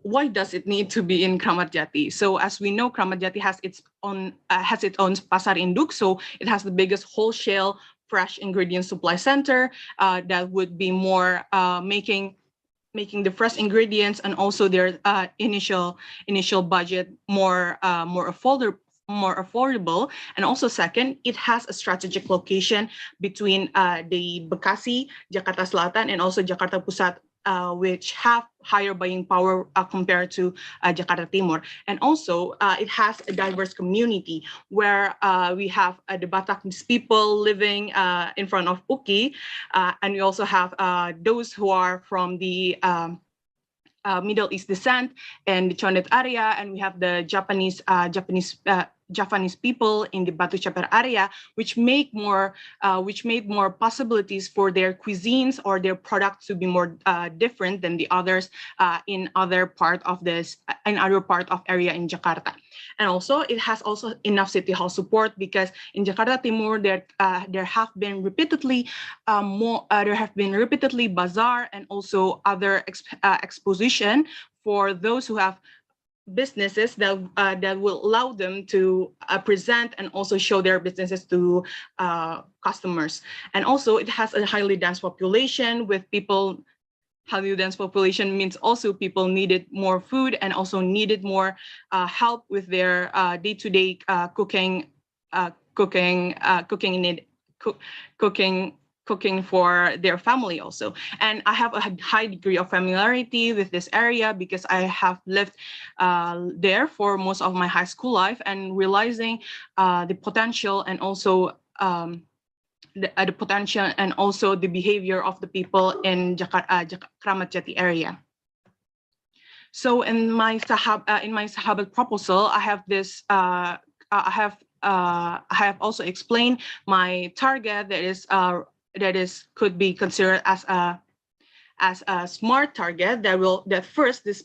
why does it need to be in Kramat Jati? So as we know, Kramat Jati has its own pasar induk, so it has the biggest wholesale fresh ingredient supply center that would be more making the fresh ingredients and also their initial budget more affordable. And also second, it has a strategic location between the Bekasi, Jakarta Selatan, and also Jakarta Pusat, which have higher buying power compared to Jakarta Timur. And also, it has a diverse community where we have the Bataknis people living in front of Uki, and we also have those who are from the Middle East descent and the Condet area, and we have the Japanese people in the Batu Caper area, which made more possibilities for their cuisines or their products to be more different than the others in other part of area in Jakarta. And also it has also enough city hall support, because in Jakarta Timur there have been repeatedly bazaar and also other exposition for those who have businesses that will allow them to present and also show their businesses to customers. And also it has a highly dense population with people. Highly dense population means also people needed more food and also needed more help with their day-to-day cooking for their family also. And I have a high degree of familiarity with this area because I have lived there for most of my high school life, and realizing the potential and also the potential and also the behavior of the people in Kramat Jati area. So in my Sahabat proposal, I have this. I have also explained my target that is could be considered as a smart target that first this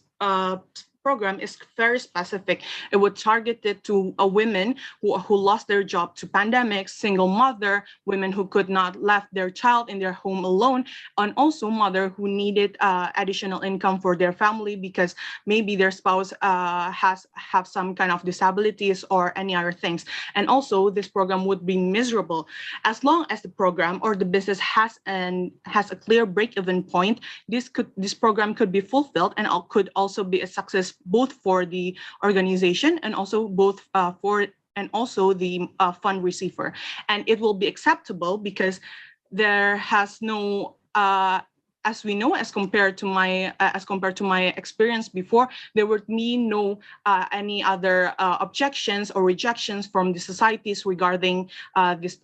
program is very specific. It would target it to a women who lost their job to pandemic, single mother, women who could not left their child in their home alone, and also mother who needed additional income for their family because maybe their spouse have some kind of disabilities or any other things. And also this program would be miserable as long as the program or the business has a clear break-even point. This program could be fulfilled and could also be a success both for the organization and also the fund receiver. And it will be acceptable because there has no as we know, as compared to my experience before, there would be no any other objections or rejections from the societies regarding this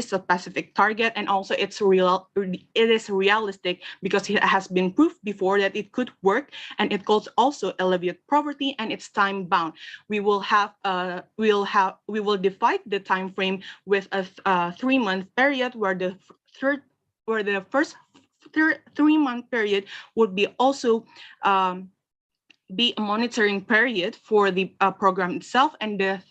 specific target. And also it is realistic because it has been proved before that it could work, and it could also alleviate poverty, and it's time bound. We will divide the time frame with a 3-month period, where the first 3-month period would be also be a monitoring period for the program itself, and the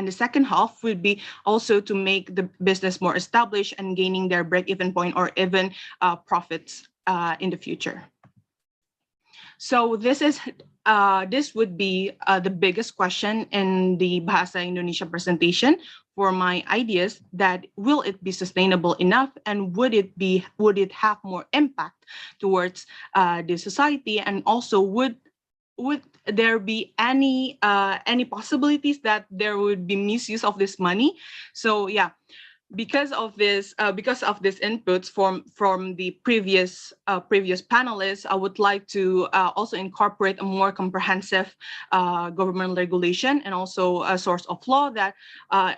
second half would be also to make the business more established and gaining their break-even point or even profits in the future. So this would be the biggest question in the Bahasa Indonesia presentation for my ideas, that will it be sustainable enough, and would it have more impact towards the society, and also would there be any possibilities that there would be misuse of this money? So yeah, because of this inputs from the previous panelists, I would like to also incorporate a more comprehensive government regulation and also a source of law that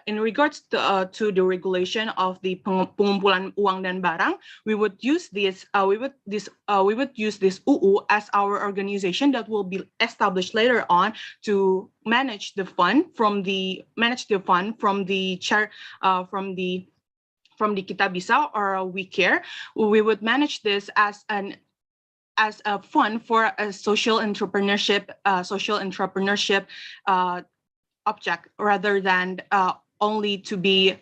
in regards to the regulation of the pengumpulan uang dan barang, we would use this UU as our organization that will be established later on to manage the fund from the chair from the Kita Bisa or We Care. We would manage this as a fund for a social entrepreneurship object, rather than only to be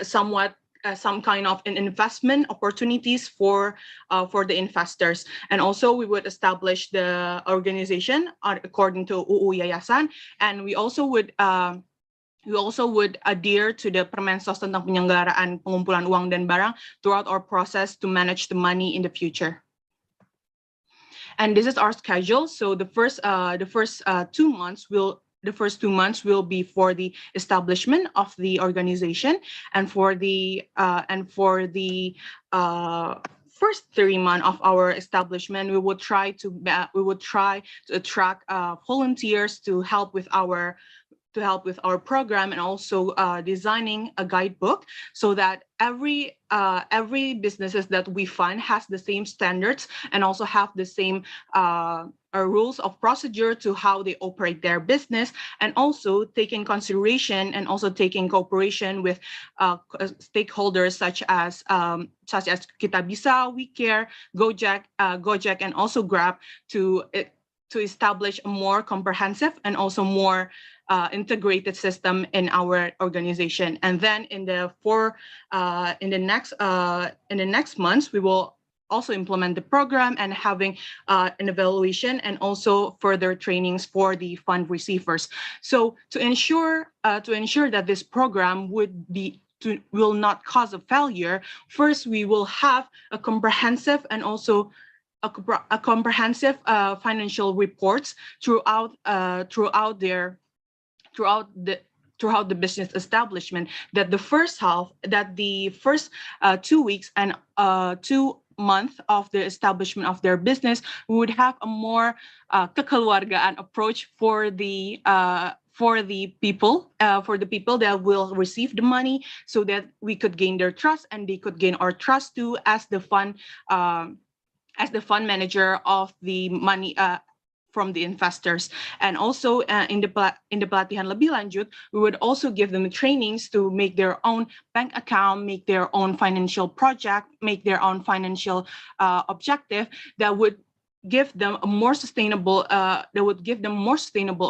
somewhat some kind of an investment opportunities for the investors. And also we would establish the organization according to UU Yayasan, and we also would adhere to the Permensos tentang penyelenggaraan pengumpulan uang dan barang throughout our process to manage the money in the future. And this is our schedule. So the first 2 months will be for the establishment of the organization, and for the first 3 months of our establishment, we would try to attract volunteers to help with our program, and also designing a guidebook so that every businesses that we fund has the same standards and also have the same rules of procedure to how they operate their business, and also taking consideration and also taking cooperation with stakeholders such as Kita Bisa, We Care, Gojek, and also Grab to establish a more comprehensive and also more integrated system in our organization. And then in the next months, we will also implement the program and having an evaluation and also further trainings for the fund receivers. So to ensure that this program will not cause a failure, first we will have a comprehensive and also a comprehensive financial reports throughout the business establishment, that the first 2 weeks and 2 months of the establishment of their business would have a more kekeluargaan approach for the people that will receive the money, so that we could gain their trust and they could gain our trust too as the fund manager of the money from the investors. And also in the pelatihan lebih lanjut, we would also give them trainings to make their own bank account, make their own financial project, make their own financial objective that would give them a more sustainable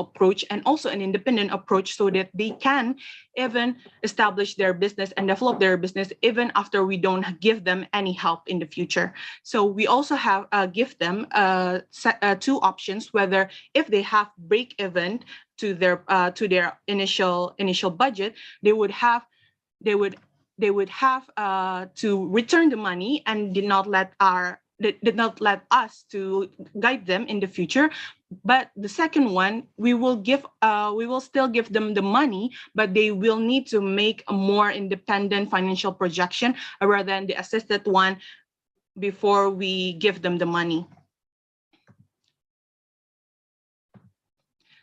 approach, and also an independent approach, so that they can even establish their business and develop their business even after we don't give them any help in the future. So we also have give them 2 options, whether if they have break even to their initial budget, they would have to return the money and did not let us to guide them in the future. But the second one, we will still give them the money, but they will need to make a more independent financial projection rather than the assisted one before we give them the money.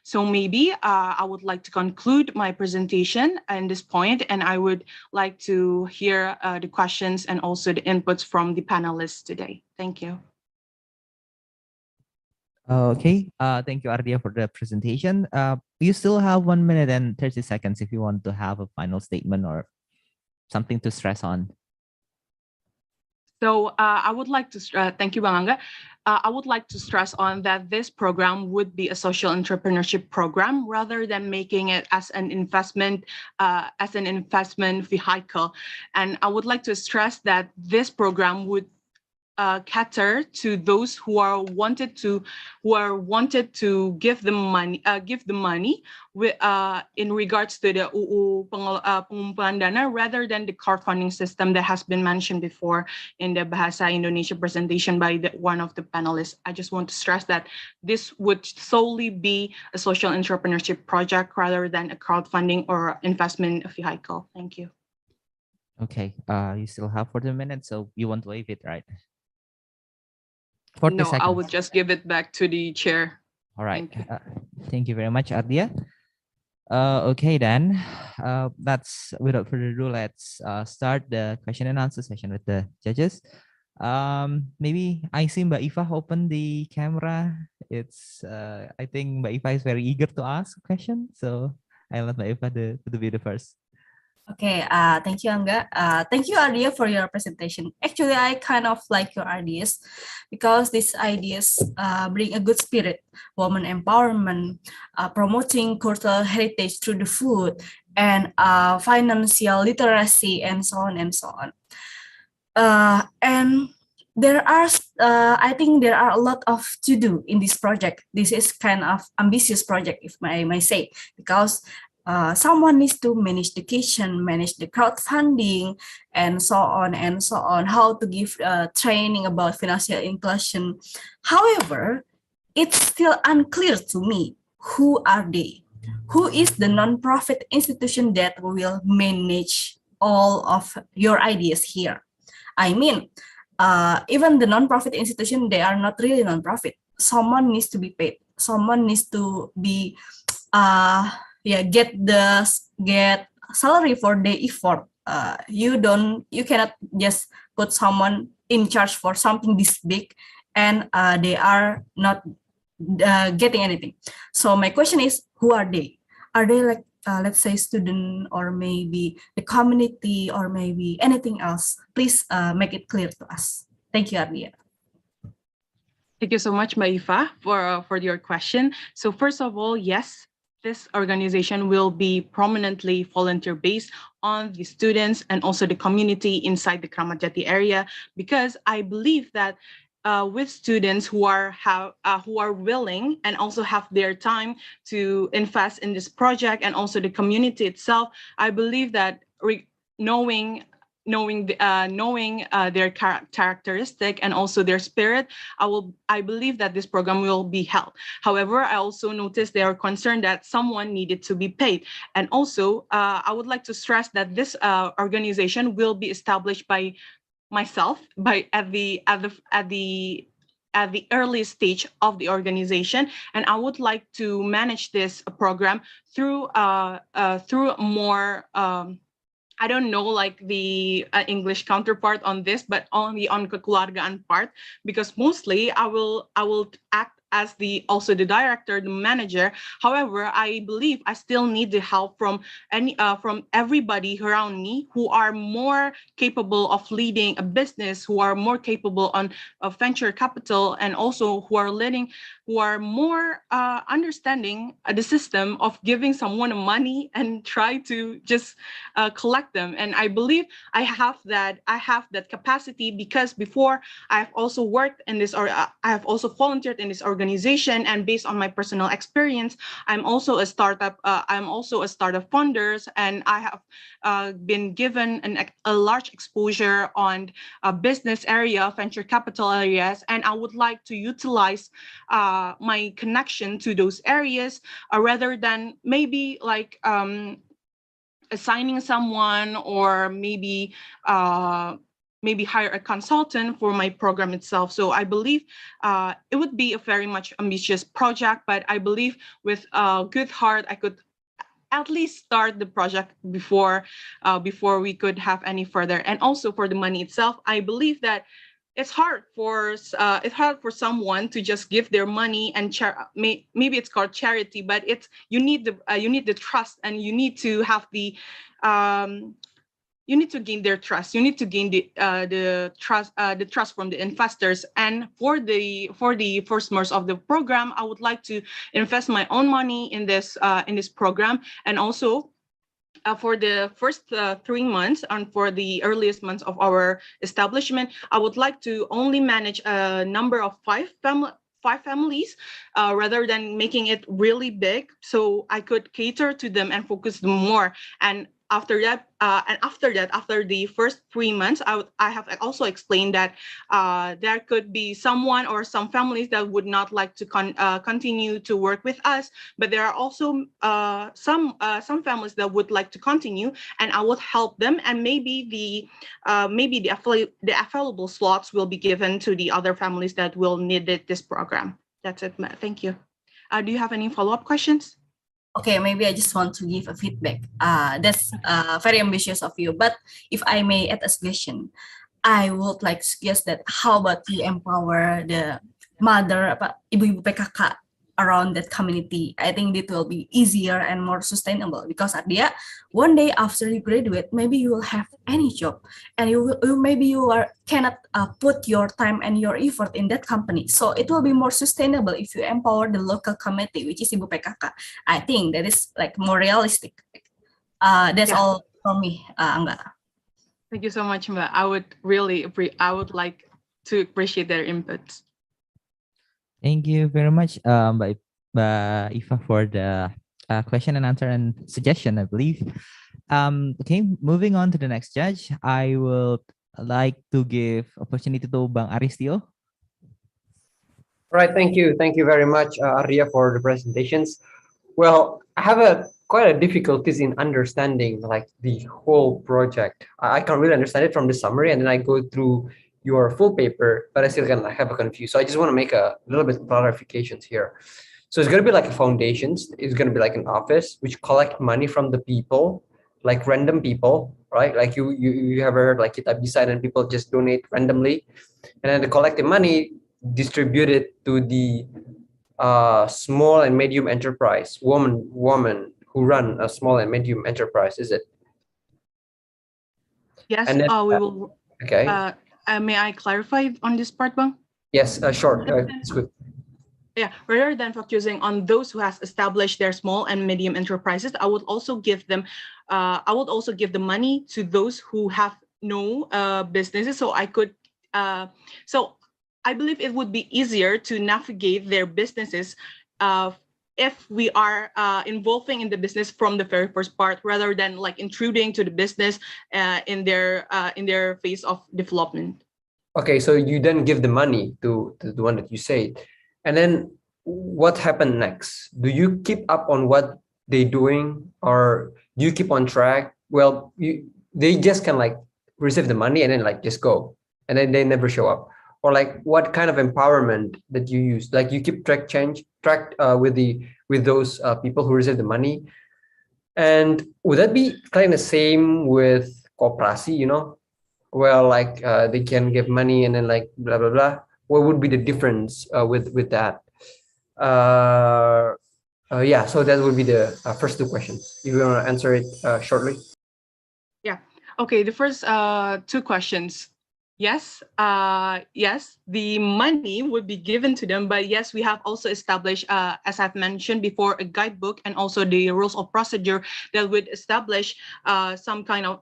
So maybe I would like to conclude my presentation at this point, and I would like to hear the questions and also the inputs from the panelists today. Thank you. Okay. Thank you, Ardia, for the presentation. You still have 1 minute and 30 seconds if you want to have a final statement or something to stress on. So I would like to thank you, Bang Angga. I would like to stress on that this program would be a social entrepreneurship program rather than making it as an investment vehicle. And I would like to stress that this program would cater to those who are wanted to give the money in regards to the pengumpulan dana rather than the crowdfunding system that has been mentioned before in the Bahasa Indonesia presentation by one of the panelists. I just want to stress that this would solely be a social entrepreneurship project rather than a crowdfunding or investment vehicle. Thank you. Okay, you still have 40 minutes, so you want to waive it, right? 40 No, seconds. I would just give it back to the chair. All right. Thank you. Thank you very much, Ardia. Okay, then that's without further ado, let's start the question and answer session with the judges. Maybe I see Mbak Iva open the camera. It's I think Mbak Iva is very eager to ask a question, so I'll let Mbak Iva to be the first. Okay, thank you, Angga. Thank you, Ardia, for your presentation. Actually, I kind of like your ideas because these ideas bring a good spirit, woman empowerment, promoting cultural heritage through the food, and financial literacy, and so on and so on. And there are, I think there are a lot of to do in this project. This is kind of ambitious project, if I may say, because someone needs to manage education, manage the crowdfunding, and so on and so on, how to give training about financial inclusion. However, it's still unclear to me, who are they? Who is the nonprofit institution that will manage all of your ideas here? I mean, even the nonprofit institution, they are not really nonprofit. Someone needs to be paid. Someone needs to be get salary for their effort. You cannot just put someone in charge for something this big and they are not getting anything. So my question is, who are they? Are they like let's say student, or maybe the community, or maybe anything else? Please make it clear to us. Thank you, Ardia. Thank you so much, Maifa, for your question. So first of all, yes, this organization will be prominently volunteer-based on the students and also the community inside the Kramat Jati area, because I believe that with students who are willing and also have their time to invest in this project and also the community itself, I believe that knowing their characteristic and also their spirit, I believe that this program will be held. However, I also noticed they are concerned that someone needed to be paid, and also I would like to stress that this organization will be established by myself at the early stage of the organization, and I would like to manage this program through more. I don't know like the English counterpart on this, but only on kekeluargaan part, because mostly I will act as the director, the manager. However, I believe I still need the help from everybody around me who are more capable of leading a business, who are more capable of venture capital, and also who are more understanding the system of giving someone money and try to just collect them. And I believe I have that capacity, because before I've also worked in this, or I have also volunteered in this organization, and based on my personal experience, I'm also a startup funders, and I have been given a large exposure on a business area, venture capital areas, and I would like to utilize my connection to those areas rather than maybe like assigning someone, or maybe hire a consultant for my program itself. So I believe it would be a very much ambitious project, but I believe with a good heart, I could at least start the project before we could have any further. And also for the money itself, I believe that it's hard for someone to just give their money and maybe it's called charity, but you need the trust, and you need to have the you need to gain their trust. You need to gain the trust from the investors. And for the first months of the program, I would like to invest my own money in this program, and also for the first 3 months and for the earliest months of our establishment, I would like to only manage a number of five families rather than making it really big, so I could cater to them and focus more. And after that, after the first 3 months, I have also explained that there could be someone or some families that would not like to continue to work with us, but there are also some families that would like to continue, and I would help them. And maybe the available slots will be given to the other families that will need this program. That's it. Thank you. Do you have any follow-up questions? Okay, maybe I just want to give a feedback. That's very ambitious of you. But if I may add a suggestion, I would like to suggest that how about you empower the mother, ibu-ibu PKK around that community. I think it will be easier and more sustainable because Ardia, one day after you graduate, maybe you will have any job, and maybe you cannot put your time and your effort in that company. So it will be more sustainable if you empower the local community, which is Ibu PKK. I think that is like more realistic. That's all from me, Angga. Thank you so much, Mbak. I would like to appreciate their inputs. Thank you very much, Mbak Iva, for the question and answer and suggestion, I believe. Okay, moving on to the next judge, I would like to give opportunity to Bang Aristio. Right, thank you very much, Arya, for the presentations. Well, I have quite a difficulties in understanding like the whole project. I can't really understand it from the summary, and then I go through your full paper, but I still can have a confused. So I just want to make a little bit of clarifications here. So it's going to be like a foundations. It's going to be like an office which collect money from the people, like random people, right? Like you have heard like Kita Bisa, and people just donate randomly, and then the collected money distributed to the small and medium enterprise woman who run a small and medium enterprise. Is it? Yes. And then, we will. Okay. May I clarify on this part, Bang? Yes, short. It's good. Yeah, rather than focusing on those who has established their small and medium enterprises, I would also give them, the money to those who have no businesses. So I could, so I believe it would be easier to navigate their businesses if we are involving in the business from the very first part, rather than like intruding to the business in their phase of development. Okay, so you then give the money to the one that you said, and then what happened next? Do you keep up on what they're doing, or do you keep on track? Well, they just can like receive the money and then like just go, and then they never show up. Or like what kind of empowerment that you use? Like you keep track with those people who receive the money, and would that be kind of the same with kooperasi? Well, like they can give money and then like blah blah blah. What would be the difference with that? Yeah, so that would be the first two questions. If you want to answer it shortly. Yeah. Okay. The first two questions. Yes, yes, the money would be given to them, but yes, we have also established, as I've mentioned before, a guidebook and also the rules of procedure that would establish some kind of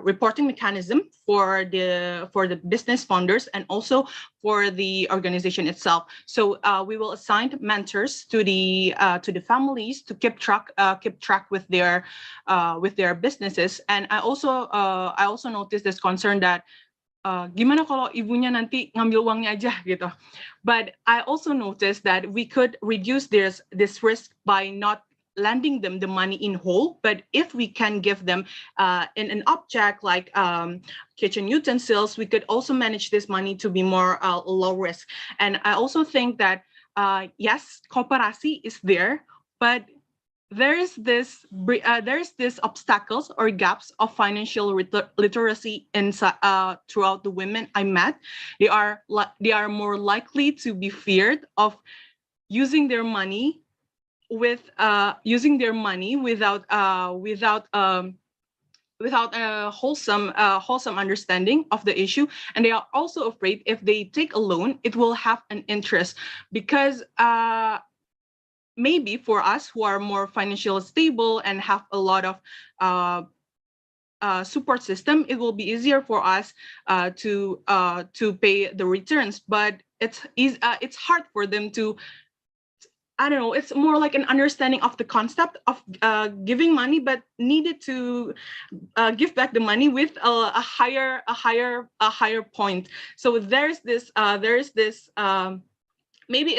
reporting mechanism for the business funders and also for the organization itself. So we will assign mentors to the families to keep track with their businesses. And I also noticed this concern that gimana kalau ibunya nanti ngambil uangnya aja gitu. But I also noticed that we could reduce this risk by not lending them the money in whole, but if we can give them in an object like kitchen utensils, we could also manage this money to be more low risk. And I also think that yes, kooperasi is there, but there is this obstacles or gaps of financial literacy throughout the women I met. They are more likely to be feared of using their money without a wholesome understanding of the issue, and they are also afraid if they take a loan, it will have an interest, because maybe for us who are more financially stable and have a lot of support system, it will be easier for us to pay the returns. But it's hard for them to, I don't know, it's more like an understanding of the concept of giving money, but needed to give back the money with a higher point. So there's this maybe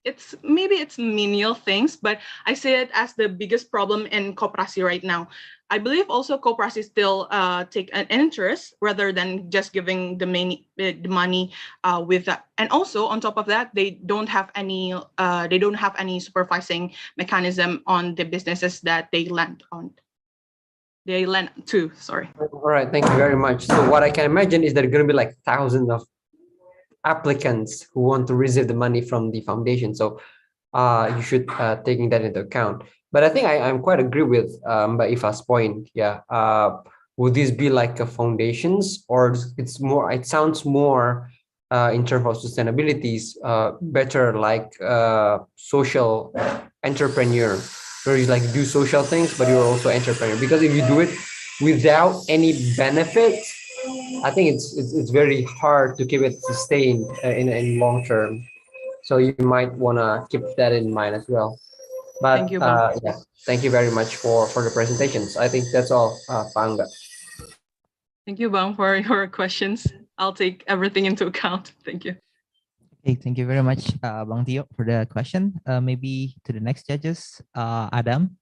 it's menial things, but I see it as the biggest problem in koperasi right now. I believe also koperasi still take an interest rather than just giving the money with that. And also on top of that, they don't have any supervising mechanism on the businesses that they lend on. They lend to. Sorry. All right, thank you very much. So what I can imagine is there are going to be like thousands of applicants who want to receive the money from the foundation. So you should taking that into account. But I think I'm quite agree with Mbak Ifa's point. Yeah. Would this be like a foundations, or it's more? It sounds more in terms of sustainabilities, better like social entrepreneur, where you like do social things, but you're also entrepreneur. Because if you do it without any benefits, I think it's very hard to keep it sustained in long term. So you might want to keep that in mind as well. But Thank you, Bang. yeah, thank you very much for the presentations. I think that's all, Pangga. Thank you, Bang, for your questions. I'll take everything into account. Thank you. Okay, thank you very much, Bang Tio, for the question. Maybe to the next judges, Adam.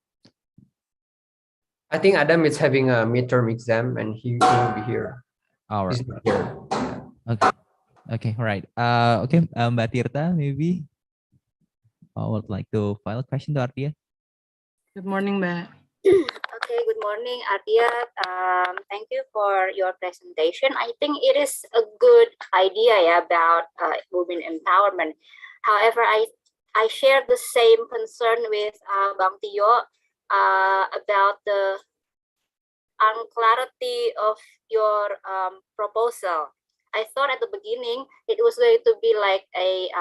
I think Adam is having a midterm exam and he will be here. All right. He's not here. Okay. Okay. All right. Okay. Mbak Tirta, maybe I would like to file a question to Artia. Good morning, Mbak. Okay, good morning, Artia. Thank you for your presentation. I think it is a good idea about women empowerment. However, I share the same concern with Bang Tio about the unclarity of your proposal. I thought at the beginning it was going to be like a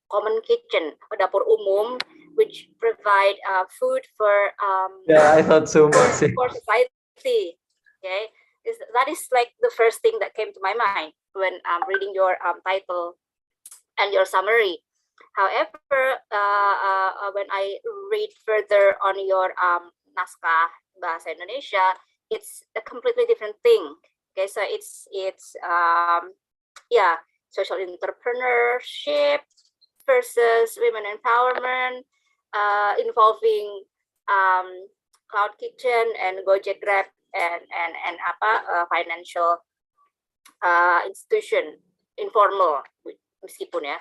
common kitchen, dapur umum, which provide food for Yeah, I thought so much. for society. Okay, that is like the first thing that came to my mind when reading your title and your summary. However, when I read further on your naskah bahasa Indonesia, it's a completely different thing. Okay, so it's yeah, social entrepreneurship versus women empowerment, involving cloud kitchen and Gojek Grab and financial institution, informal meskipun ya.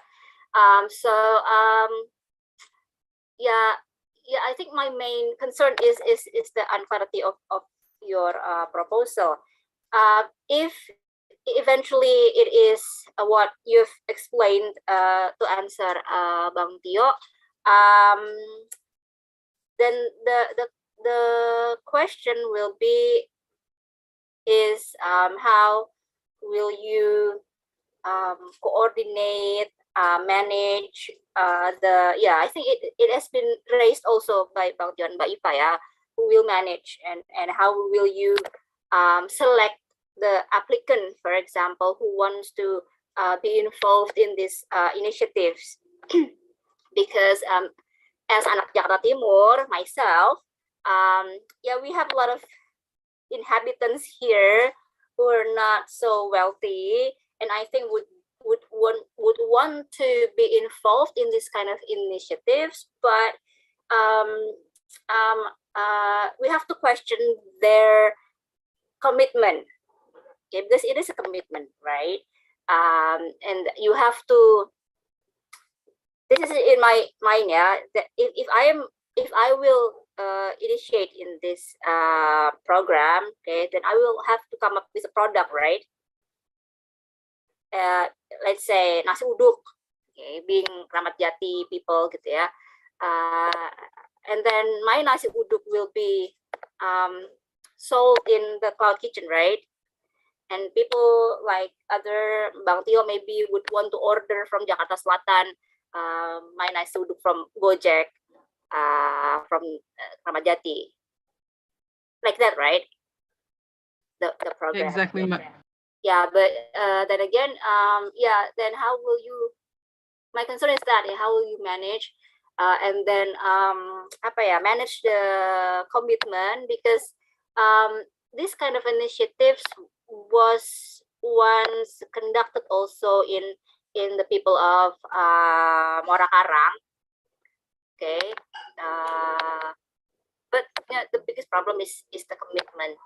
Yeah, I think my main concern is the unclarity of your proposal. If eventually it is what you've explained to answer Bang Tio, then the question will be is how will you coordinate, manage I think it has been raised also by Bang Tio and Mbak Ifa, ya, who will manage and how will you select the applicant, for example, who wants to be involved in these initiatives. Because as anak Jakarta Timur, myself, we have a lot of inhabitants here who are not so wealthy, and I think would want to be involved in this kind of initiatives, but we have to question their commitment. Okay, because it is a commitment, right? And you have to. This is in my mind, yeah. That if I will initiate in this program, okay, then I will have to come up with a product, right? Let's say nasi uduk, okay, being Kramat Jati people, gitu ya. And then my nasi uduk will be sold in the cloud kitchen, right? And people like other Bang Tio maybe would want to order from Jakarta Selatan my nice duduk from Gojek, from Kramat Jati, like that, right? The program. Exactly. Yeah, but then again, then how will you? My concern is that how will you manage, and then manage the commitment, because this kind of initiatives was once conducted also in the people of Morakarang. Okay, but the biggest problem is the commitment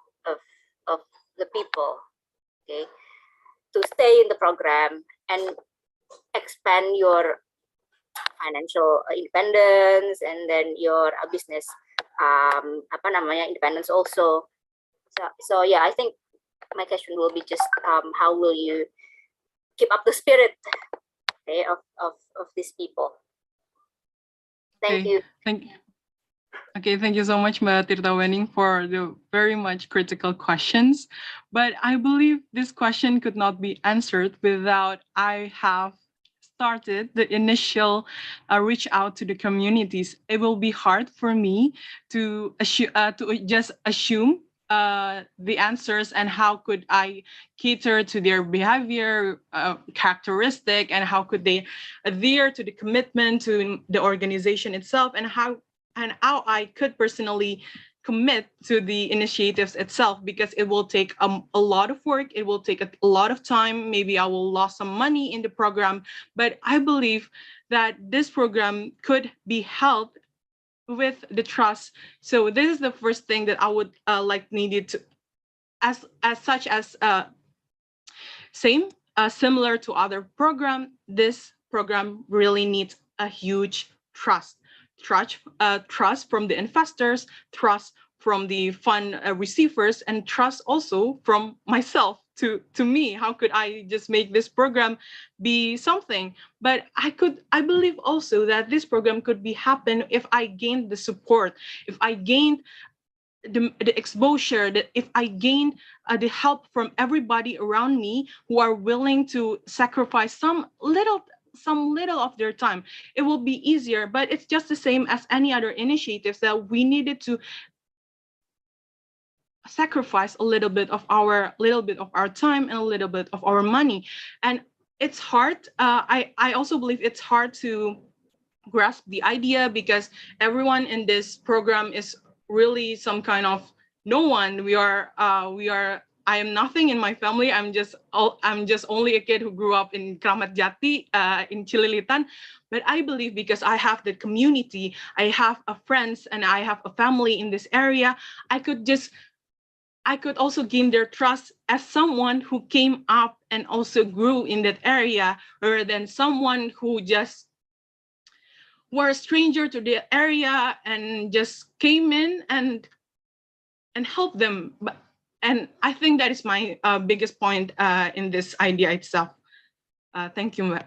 of the people. Okay, to stay in the program and expand your financial independence, and then your business independence also. So yeah, I think my question will be just how will you keep up the spirit, okay, of these people. Thank you. Thank you so much, Mbak Tirta Wening, for the very much critical questions. But I believe this question could not be answered without I have started the initial reach out to the communities. It will be hard for me to just assume the answers, and how could I cater to their behavior characteristic, and how could they adhere to the commitment to the organization itself, and how I could personally commit to the initiatives itself, because it will take a lot of work, it will take a lot of time, maybe I will lose some money in the program, but I believe that this program could be held with the trust. So this is the first thing that I would needed to, as similar to other program, this program really needs a huge trust from the investors, trust from the fund receivers, and trust also from myself to me. How could I just make this program be something? But I believe also that this program could be happen if I gained the support, if I gained the exposure, that if I gained the help from everybody around me who are willing to sacrifice some little of their time, it will be easier. But it's just the same as any other initiatives, that we needed to sacrifice a little bit of our time and a little bit of our money. And it's hard. I also believe it's hard to grasp the idea, because everyone in this program is really some kind of no one. I am nothing in my family. I'm just only a kid who grew up in Kramat Jati, in Cililitan. But I believe, because I have the community, I have a friends, and I have a family in this area, I could also gain their trust as someone who came up and also grew in that area, rather than someone who just were a stranger to the area and just came in and helped them. And I think that is my biggest point in this idea itself. Thank you.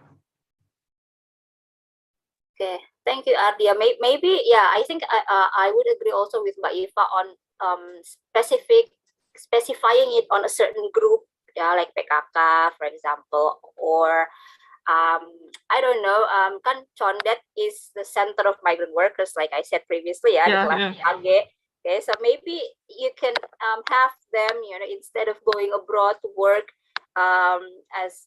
Okay, thank you, Ardia. Maybe, yeah, I think I would agree also with Mbak Iva on specifying it on a certain group, yeah, like PKK, for example, or I don't know, kan Condet is the center of migrant workers, like I said previously, the kelas AG. Okay, so maybe you can have them, instead of going abroad to work as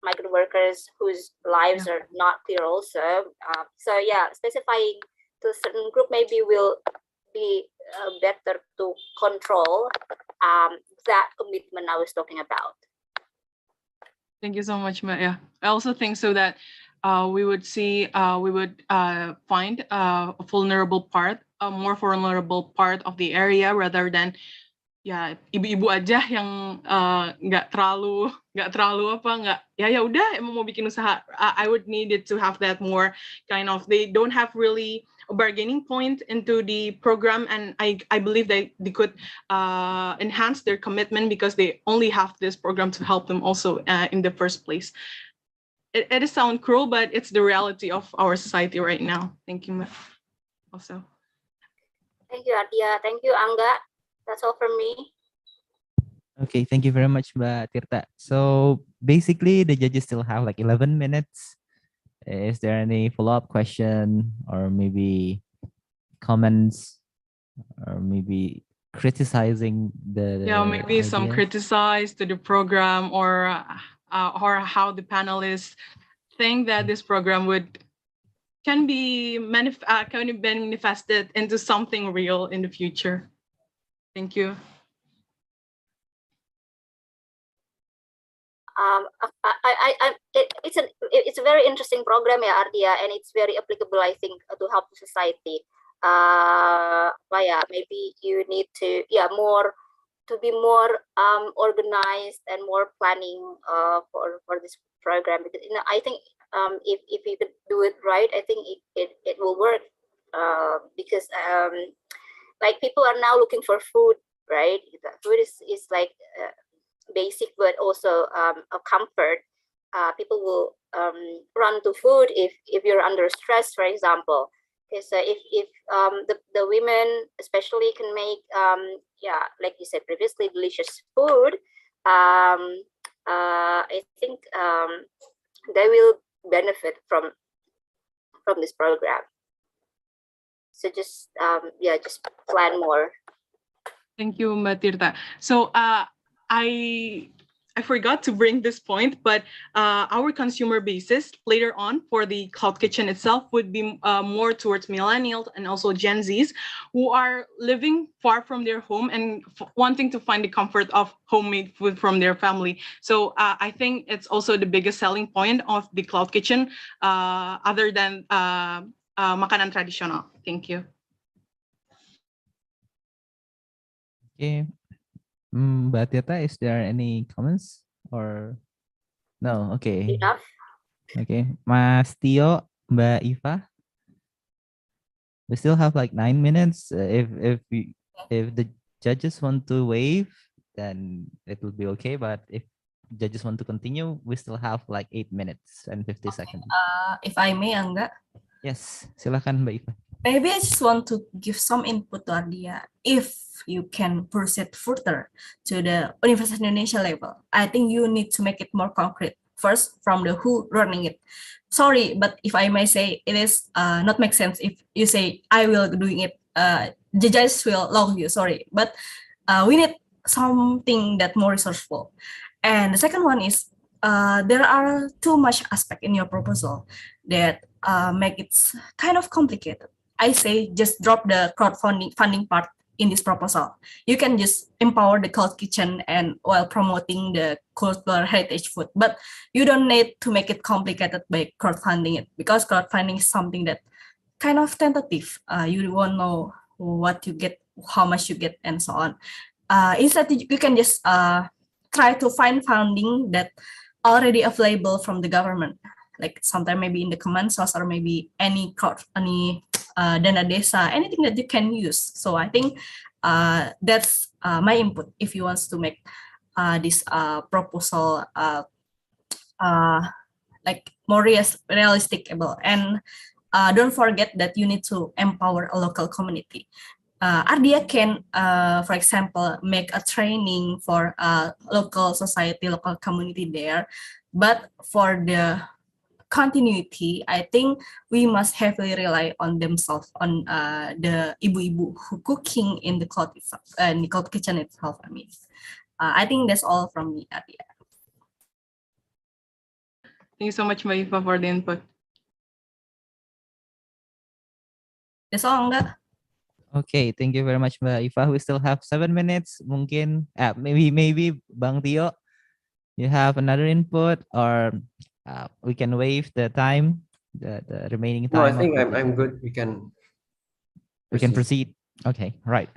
migrant workers whose lives are not clear also. So yeah, specifying to a certain group maybe will be better to control that commitment I was talking about. Thank you so much, Mbak. Yeah, I also think so that we would find a more vulnerable part of the area, rather than ibu-ibu aja yang nggak terlalu ya udah emang mau bikin usaha. I would need it to have that more kind of, they don't have really a bargaining point into the program, and I believe they could enhance their commitment, because they only have this program to help them also in the first place. It sounds cruel, but it's the reality of our society right now. Thank you, also. Thank you, Ardia. Thank you, Angga. That's all from me. Okay, thank you very much, Mbak Tirta. So basically, the judges still have like 11 minutes Is there any follow-up question or maybe comments or maybe criticizing the Yeah, maybe some ideas? criticize to the program or how the panelists think that this program can be manifested into something real in the future. Thank you. It's a very interesting program, yeah, Ardia, and it's very applicable, I think, to help society. Maybe you need to, be more organized and more planning for this program, because I think if you could do it right, I think it will work, because like people are now looking for food, right? Food is like basic, but also a comfort. People will run to food if you're under stress, for example. Because if the women especially can make like you said previously, delicious food, I think they will benefit from this program. So just just plan more. Thank you, Mbak Tirta. So I forgot to bring this point, but our consumer basis later on for the cloud kitchen itself would be more towards millennials and also Gen Zs who are living far from their home and wanting to find the comfort of homemade food from their family. So I think it's also the biggest selling point of the cloud kitchen, other than makanan tradisional. Thank you. Okay. Mbak Tirta, is there any comments or no? Okay. Enough. Okay. Mas Tio, Mbak Iva, we still have like 9 minutes. If the judges want to waive, then it will be okay. But if judges want to continue, we still have like 8 minutes and 50 seconds. If I may, Angga. Yes, silakan Mbak Iva. Maybe I just want to give some input to Ardia. If you can proceed further to the Universitas Indonesia level, I think you need to make it more concrete. First, from the who running it. Sorry, but if I may say, it is not make sense if you say, I will doing it. The judges will love you, sorry. But we need something that more resourceful. And the second one is, there are too much aspect in your proposal that make it kind of complicated. I say just drop the crowdfunding funding part in this proposal. You can just empower the cloud kitchen and while promoting the cultural heritage food, but you don't need to make it complicated by crowdfunding it, because crowdfunding is something that kind of tentative. You won't know what you get, how much you get, and so on. Instead, you can just try to find funding that already available from the government, like sometime maybe in the Kemensos or maybe any dana desa, anything that you can use. So I think that's my input if you want to make this proposal like more realistic. And don't forget that you need to empower a local community. Ardia can, for example, make a training for local society, local community there. But for the continuity, I think we must heavily rely on themselves, on the ibu-ibu who cooking in the cloud itself, in the cloud kitchen itself. I think that's all from me, Ardia. Thank you so much, Mbak Iva, for the input. That's all, enggak? Okay, thank you very much, Mbak Iva. We still have 7 minutes. Mungkin, maybe Bang Tio, you have another input, or we can waive the time, the remaining time. No, I think I'm good. We can proceed. Okay, right.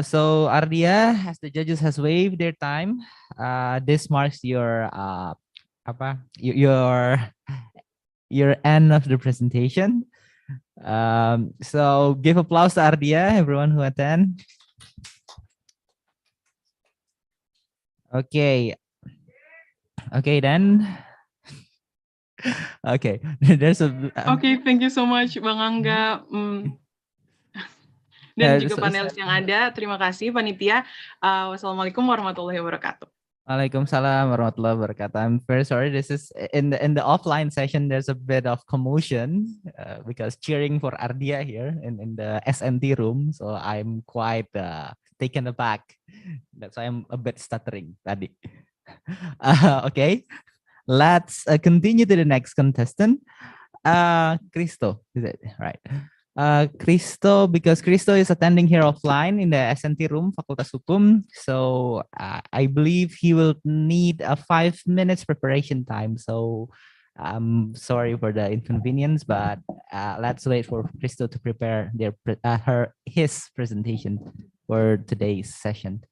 So Ardia, as the judges has waived their time, this marks your your end of the presentation. So give applause to Ardia, everyone who attend. Okay then. Okay, there's a Okay, thank you so much Bang Angga. Dan juga panelis yang ada. Terima kasih panitia. Wassalamualaikum warahmatullahi wabarakatuh. Waalaikumsalam warahmatullahi wabarakatuh. I'm very sorry. This is in the offline session. There's a bit of commotion because cheering for Ardia here in the SNT room. So I'm quite taken aback. That's why I'm a bit stuttering tadi. Okay, let's continue to the next contestant. Cristo, is it right? Cristo, because Cristo is attending here offline in the SNT room, Fakultas Hukum. So I believe he will need a 5 minutes preparation time. So I'm sorry for the inconvenience, but let's wait for Cristo to prepare his presentation for today's session.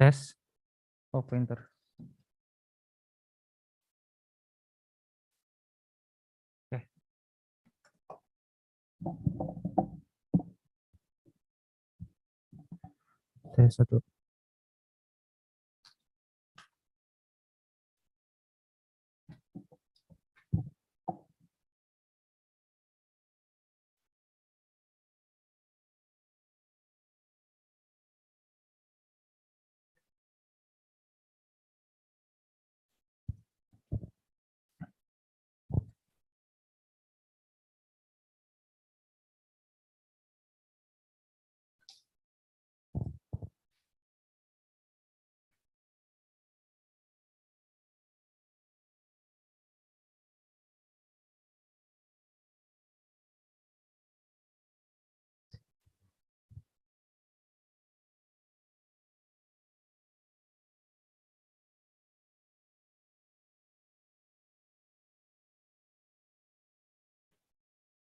Tes. Oh, pointer. Okay. Tes satu.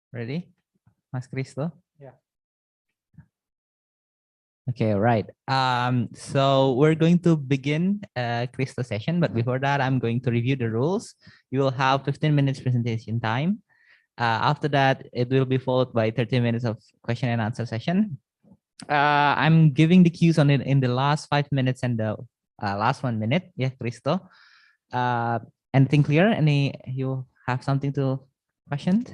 Ready, Mas Cristo? Yeah. Okay, right. So we're going to begin Cristo session, but before that, I'm going to review the rules. You will have 15 minutes presentation time. After that, it will be followed by 30 minutes of question and answer session. I'm giving the cues on it in the last 5 minutes and the last 1 minute. Yeah, Cristo. Anything clear? You have something to question?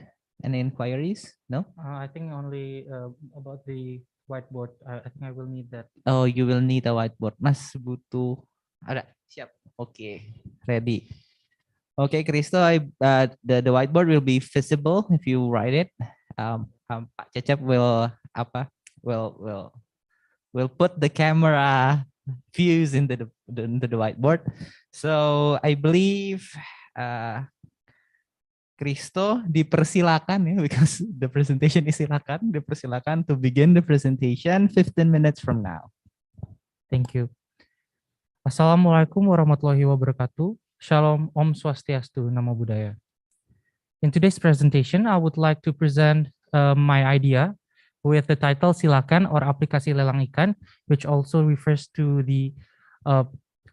Any inquiries? No? I think only about the whiteboard. I think I will need that. Oh, you will need a whiteboard. Mas butuh ada. Siap. Okay. Ready. Okay, Kristo, the whiteboard will be visible if you write it. Pak Cecep will apa? Will put the camera views into the whiteboard. So I believe Kristo dipersilakan ya, because the presentation is dipersilakan to begin the presentation 15 minutes from now. Thank you. Assalamualaikum warahmatullahi wabarakatuh. Shalom, Om Swastiastu, Namo Buddhaya. In today's presentation, I would like to present my idea with the title Silakan or Aplikasi Lelang Ikan, which also refers to the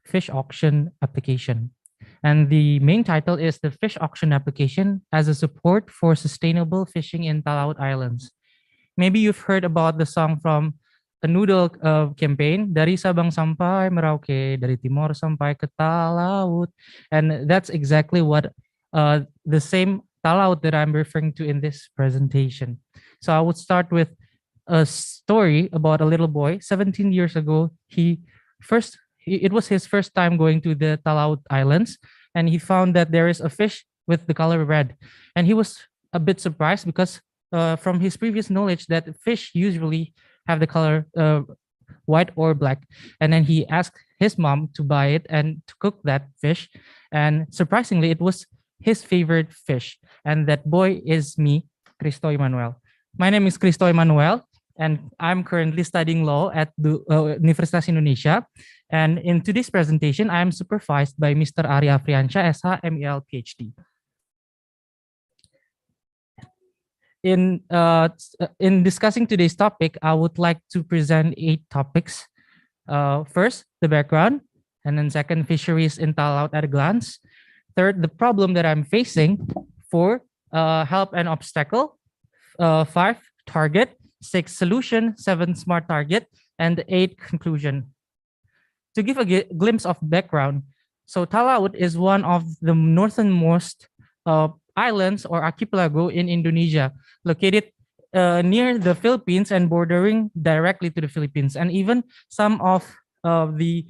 fish auction application. And the main title is the fish auction application as a support for sustainable fishing in Talaut Islands. Maybe you've heard about the song from a noodle campaign, dari Sabang sampai Merauke, dari Timor sampai ke Talaut. And that's exactly what the same Talaut that I'm referring to in this presentation. So I would start with a story about a little boy. 17 years ago, it was his first time going to the Talaut Islands, and he found that there is a fish with the color red. And he was a bit surprised because from his previous knowledge that fish usually have the color white or black. And then he asked his mom to buy it and to cook that fish. And surprisingly, it was his favorite fish. And that boy is me, Cristo Emanuel. My name is Cristo Emanuel, and I'm currently studying law at the Universitas Indonesia. And in today's presentation, I am supervised by Mr. Arya Friansha, SH, MEL, PhD. In discussing today's topic, I would like to present 8 topics. First, the background, and then second, fisheries in Talaut at a glance. Third, the problem that I'm facing. 4, help and obstacle. 5, target. 6, solution. 7, smart target. And 8, conclusion. To give a glimpse of background, so Talaut is one of the northernmost islands or archipelago in Indonesia, located near the Philippines and bordering directly to the Philippines. And even some of the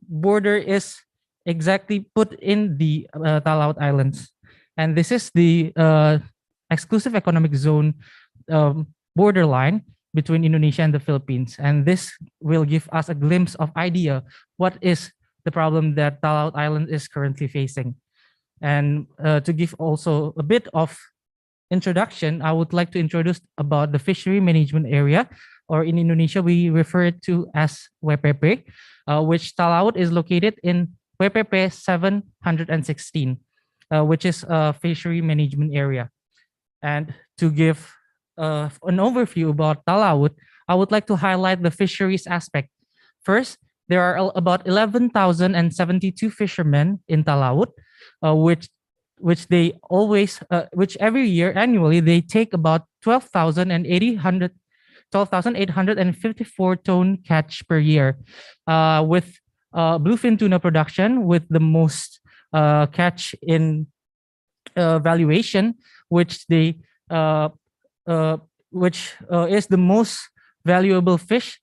border is exactly put in the Talaut Islands. And this is the exclusive economic zone borderline between Indonesia and the Philippines. And this will give us a glimpse of idea what is the problem that Talaut Island is currently facing. And to give also a bit of introduction, I would like to introduce about the fishery management area, or in Indonesia, we refer it to as WPP, which Talaut is located in WPP 716, which is a fishery management area. And to give an overview about Talaut, I would like to highlight the fisheries aspect. First, there are about 11,072 fishermen in Talaut, which every year annually they take about 12,854 ton catch per year, with bluefin tuna production with the most catch in valuation, which is the most valuable fish.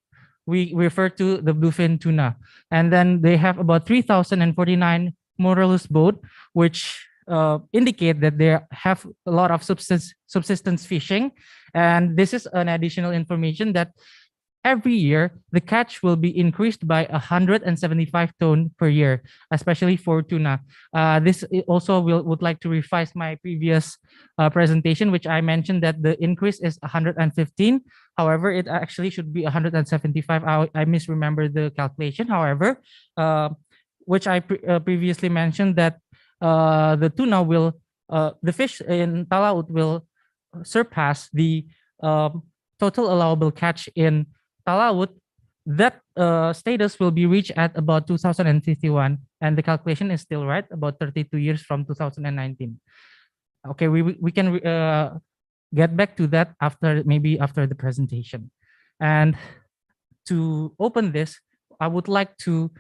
We refer to the bluefin tuna. And then they have about 3,049 motorless boat, which indicate that they have a lot of subsistence fishing. And this is an additional information that every year the catch will be increased by 175 ton per year, especially for tuna. This also would like to revise my previous presentation, which I mentioned that the increase is 115. However, it actually should be 175. I misremember the calculation. However, which I previously mentioned that the tuna will, the fish in Talaut will surpass the total allowable catch in Talaut. That status will be reached at about 2051, and the calculation is still right, about 32 years from 2019. Okay, we can get back to that maybe after the presentation. And to open this, I would like to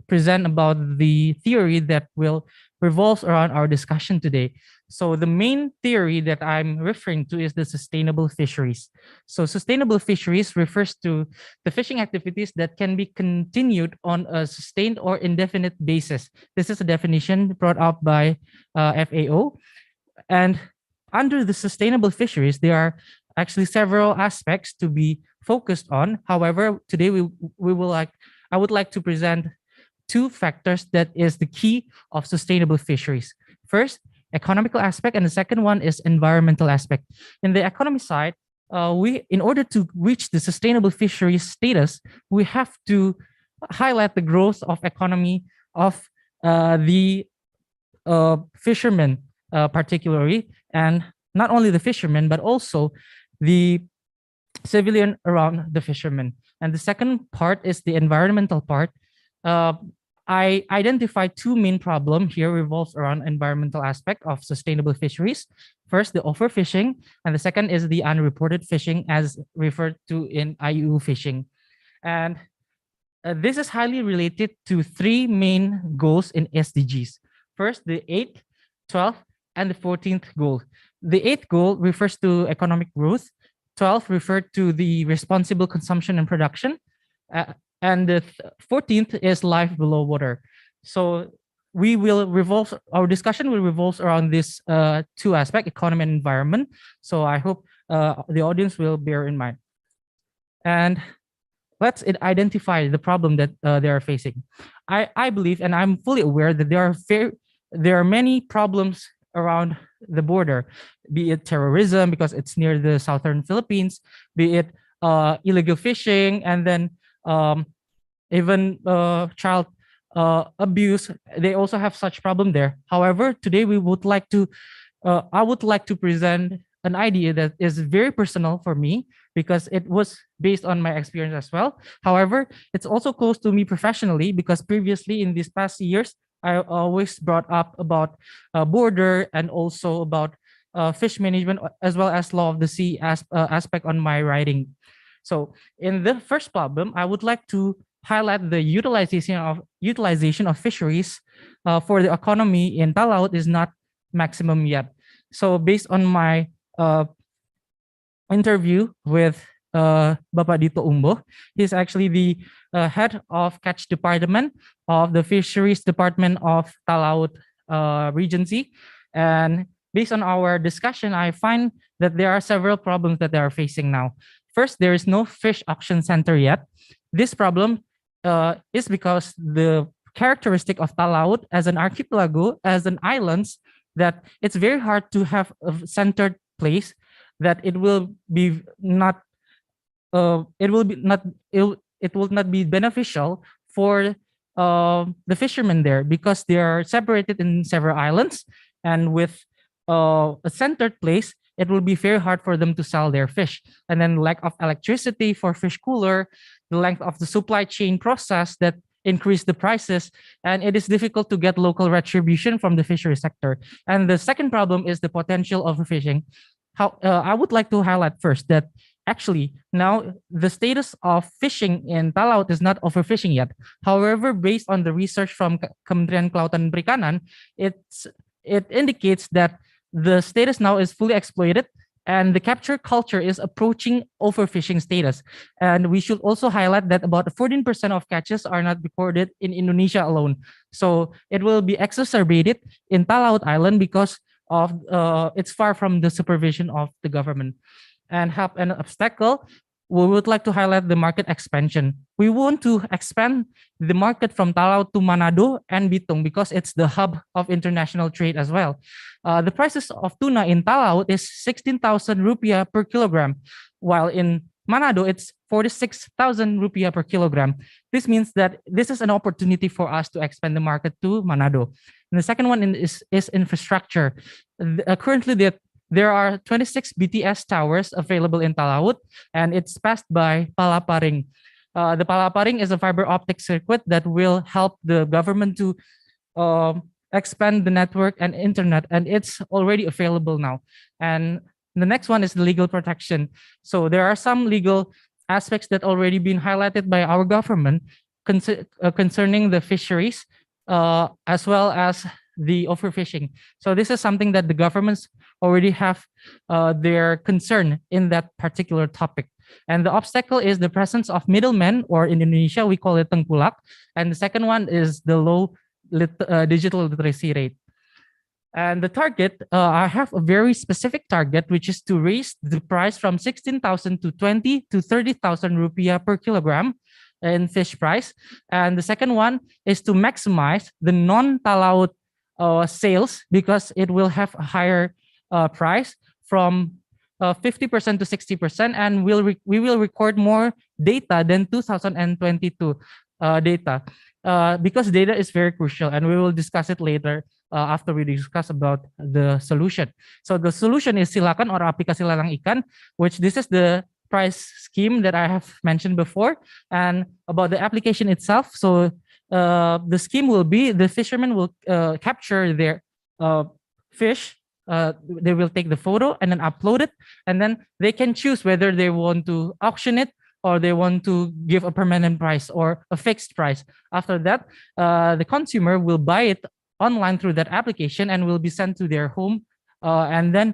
present about the theory that will revolves around our discussion today. So the main theory that I'm referring to is the sustainable fisheries. So sustainable fisheries refers to the fishing activities that can be continued on a sustained or indefinite basis. This is a definition brought up by FAO. And under the sustainable fisheries, there are actually several aspects to be focused on. However, today I would like to present two factors that is the key of sustainable fisheries. First, economical aspect, and the second one is environmental aspect. In the economy side, in order to reach the sustainable fisheries status, we have to highlight the growth of economy of the fishermen, particularly, and not only the fishermen, but also the civilian around the fishermen. And the second part is the environmental part. I identify two main problems here revolves around environmental aspect of sustainable fisheries. First, the overfishing, and the second is the unreported fishing as referred to in IUU fishing. And this is highly related to three main goals in SDGs. First, the 8th, 12th, and the 14th goal. The 8th goal refers to economic growth. 12th referred to the responsible consumption and production. And the 14th is life below water. So our discussion will revolve around these two aspects, economy and environment. So I hope the audience will bear in mind. And let's identify the problem that they are facing. I believe, and I'm fully aware that there are many problems around the border, be it terrorism because it's near the southern Philippines, be it illegal fishing, and then even child abuse. They also have such problem there. However, today I would like to present an idea that is very personal for me because it was based on my experience as well. However, it's also close to me professionally because previously in these past years, I always brought up about border and also about fish management as well as law of the sea aspect on my writing. So in the first problem, I would like to highlight the utilization of fisheries for the economy in Talaut is not maximum yet. So based on my interview with Bapak Dito Umbo, he's actually the head of catch department of the fisheries department of Talaut Regency. And based on our discussion, I find that there are several problems that they are facing now. First, there is no fish auction center yet. This problem is because the characteristic of Talaut as an archipelago, as an island, that it's very hard to have a centered place that it will not be beneficial for the fishermen there because they are separated in several islands, and with a centered place, it will be very hard for them to sell their fish. And then lack of electricity for fish cooler, the length of the supply chain process that increase the prices, and it is difficult to get local retribution from the fishery sector. And the second problem is the potential overfishing. I would like to highlight first that actually now the status of fishing in Talaut is not overfishing yet. However, based on the research from Kementerian Kelautan dan Perikanan, it indicates that the status now is fully exploited and the capture culture is approaching overfishing status. And we should also highlight that about 14% of catches are not recorded in Indonesia alone. So it will be exacerbated in Talaut Island because of it's far from the supervision of the government. And help an obstacle, we would like to highlight the market expansion. We want to expand the market from Talaut to Manado and Bitung because it's the hub of international trade as well. The prices of tuna in Talaut is 16,000 rupiah per kilogram, while in Manado it's 46,000 rupiah per kilogram. This means that this is an opportunity for us to expand the market to Manado. And the second one is infrastructure. Currently, there are 26 BTS towers available in Talaut, and it's passed by Palaparing. The Palaparing is a fiber optic circuit that will help the government to expand the network and internet, and it's already available now. And the next one is the legal protection. So there are some legal aspects that already been highlighted by our government concerning the fisheries, as well as the overfishing. So this is something that the governments already have their concern in that particular topic. And the obstacle is the presence of middlemen, or in Indonesia, we call it tengkulak. And the second one is the low digital literacy rate. And the target, I have a very specific target, which is to raise the price from 16,000 to 20 to 30,000 rupiah per kilogram in fish price. And the second one is to maximize the non-talaut sales, because it will have a higher price from 50% to 60%, and we will record more data than 2022 data, because data is very crucial, and we will discuss it later after we discuss about the solution. So the solution is Silakan or aplikasi lelang ikan, which this is the price scheme that I have mentioned before. And about the application itself, so the scheme will be the fishermen will capture their fish. They will take the photo and then upload it, and then they can choose whether they want to auction it or they want to give a permanent price or a fixed price. After that, the consumer will buy it online through that application and will be sent to their home. And then,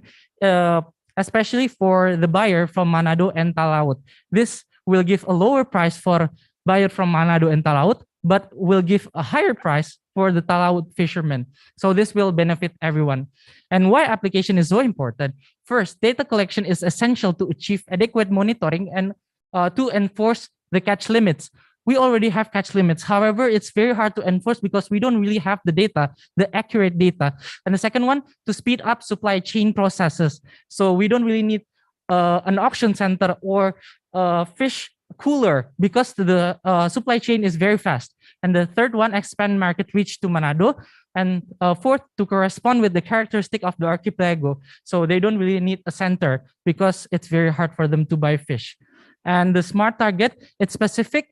especially for the buyer from Manado and Talaut, this will give a lower price for buyer from Manado and Talaut, but will give a higher price for the Talaut fishermen. So this will benefit everyone. And why application is so important? First, data collection is essential to achieve adequate monitoring and to enforce the catch limits. We already have catch limits. However, it's very hard to enforce because we don't really have the data, the accurate data. And the second one, to speed up supply chain processes. So we don't really need an auction center or fish cooler, because the supply chain is very fast. And the third one, expand market reach to Manado. And fourth, to correspond with the characteristic of the archipelago. So they don't really need a center because it's very hard for them to buy fish. And the smart target, it's specific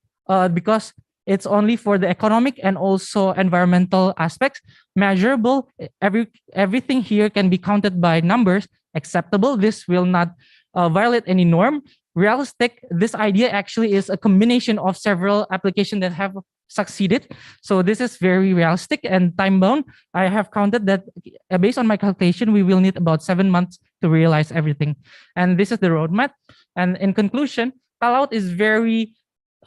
because it's only for the economic and also environmental aspects. Measurable, everything here can be counted by numbers. Acceptable, this will not violate any norm. Realistic, this idea actually is a combination of several applications that have succeeded. So this is very realistic and time bound. I have counted that based on my calculation, we will need about 7 months to realize everything. And this is the roadmap. And in conclusion, Talaut is very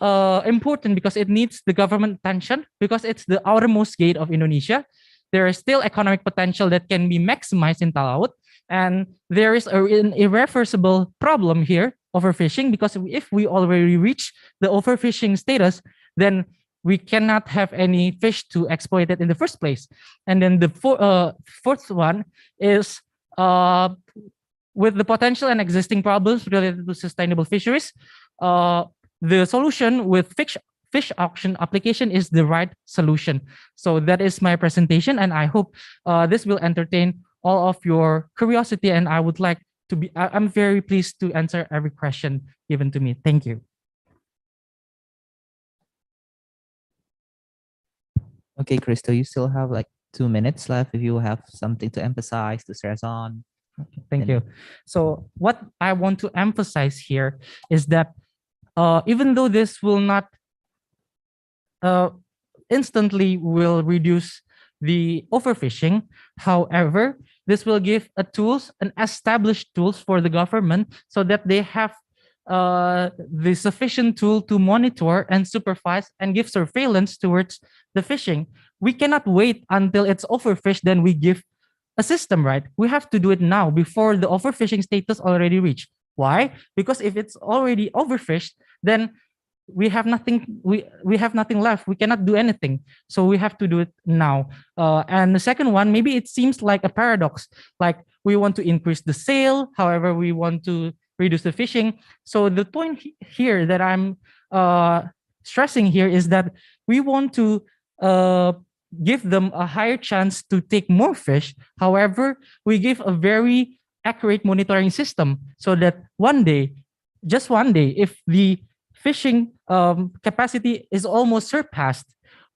important because it needs the government attention, because it's the outermost gate of Indonesia. There is still economic potential that can be maximized in Talaut. And there is an irreversible problem here, overfishing, because if we already reach the overfishing status, then we cannot have any fish to exploit it in the first place. And then the fourth one is with the potential and existing problems related to sustainable fisheries, the solution with fish auction application is the right solution. So that is my presentation, and I hope this will entertain all of your curiosity, and I would like to be, I'm very pleased to answer every question given to me. Thank you. Okay, Crystal, you still have like 2 minutes left if you have something to emphasize, to stress on. Thank you. So what I want to emphasize here is that even though this will not instantly will reduce the overfishing, however, this will give an established tools for the government so that they have the sufficient tool to monitor and supervise and give surveillance towards the fishing. We cannot wait until it's overfished, then we give a system, right? We have to do it now before the overfishing status already reached. Why? Because if it's already overfished, then we have nothing. We have nothing left. We cannot do anything. So we have to do it now. And the second one, maybe it seems like a paradox. Like we want to increase the sale, however, we want to reduce the fishing. So the point here that I'm stressing here is that we want to give them a higher chance to take more fish. However, we give a very accurate monitoring system so that one day, just one day, if the fishing capacity is almost surpassed,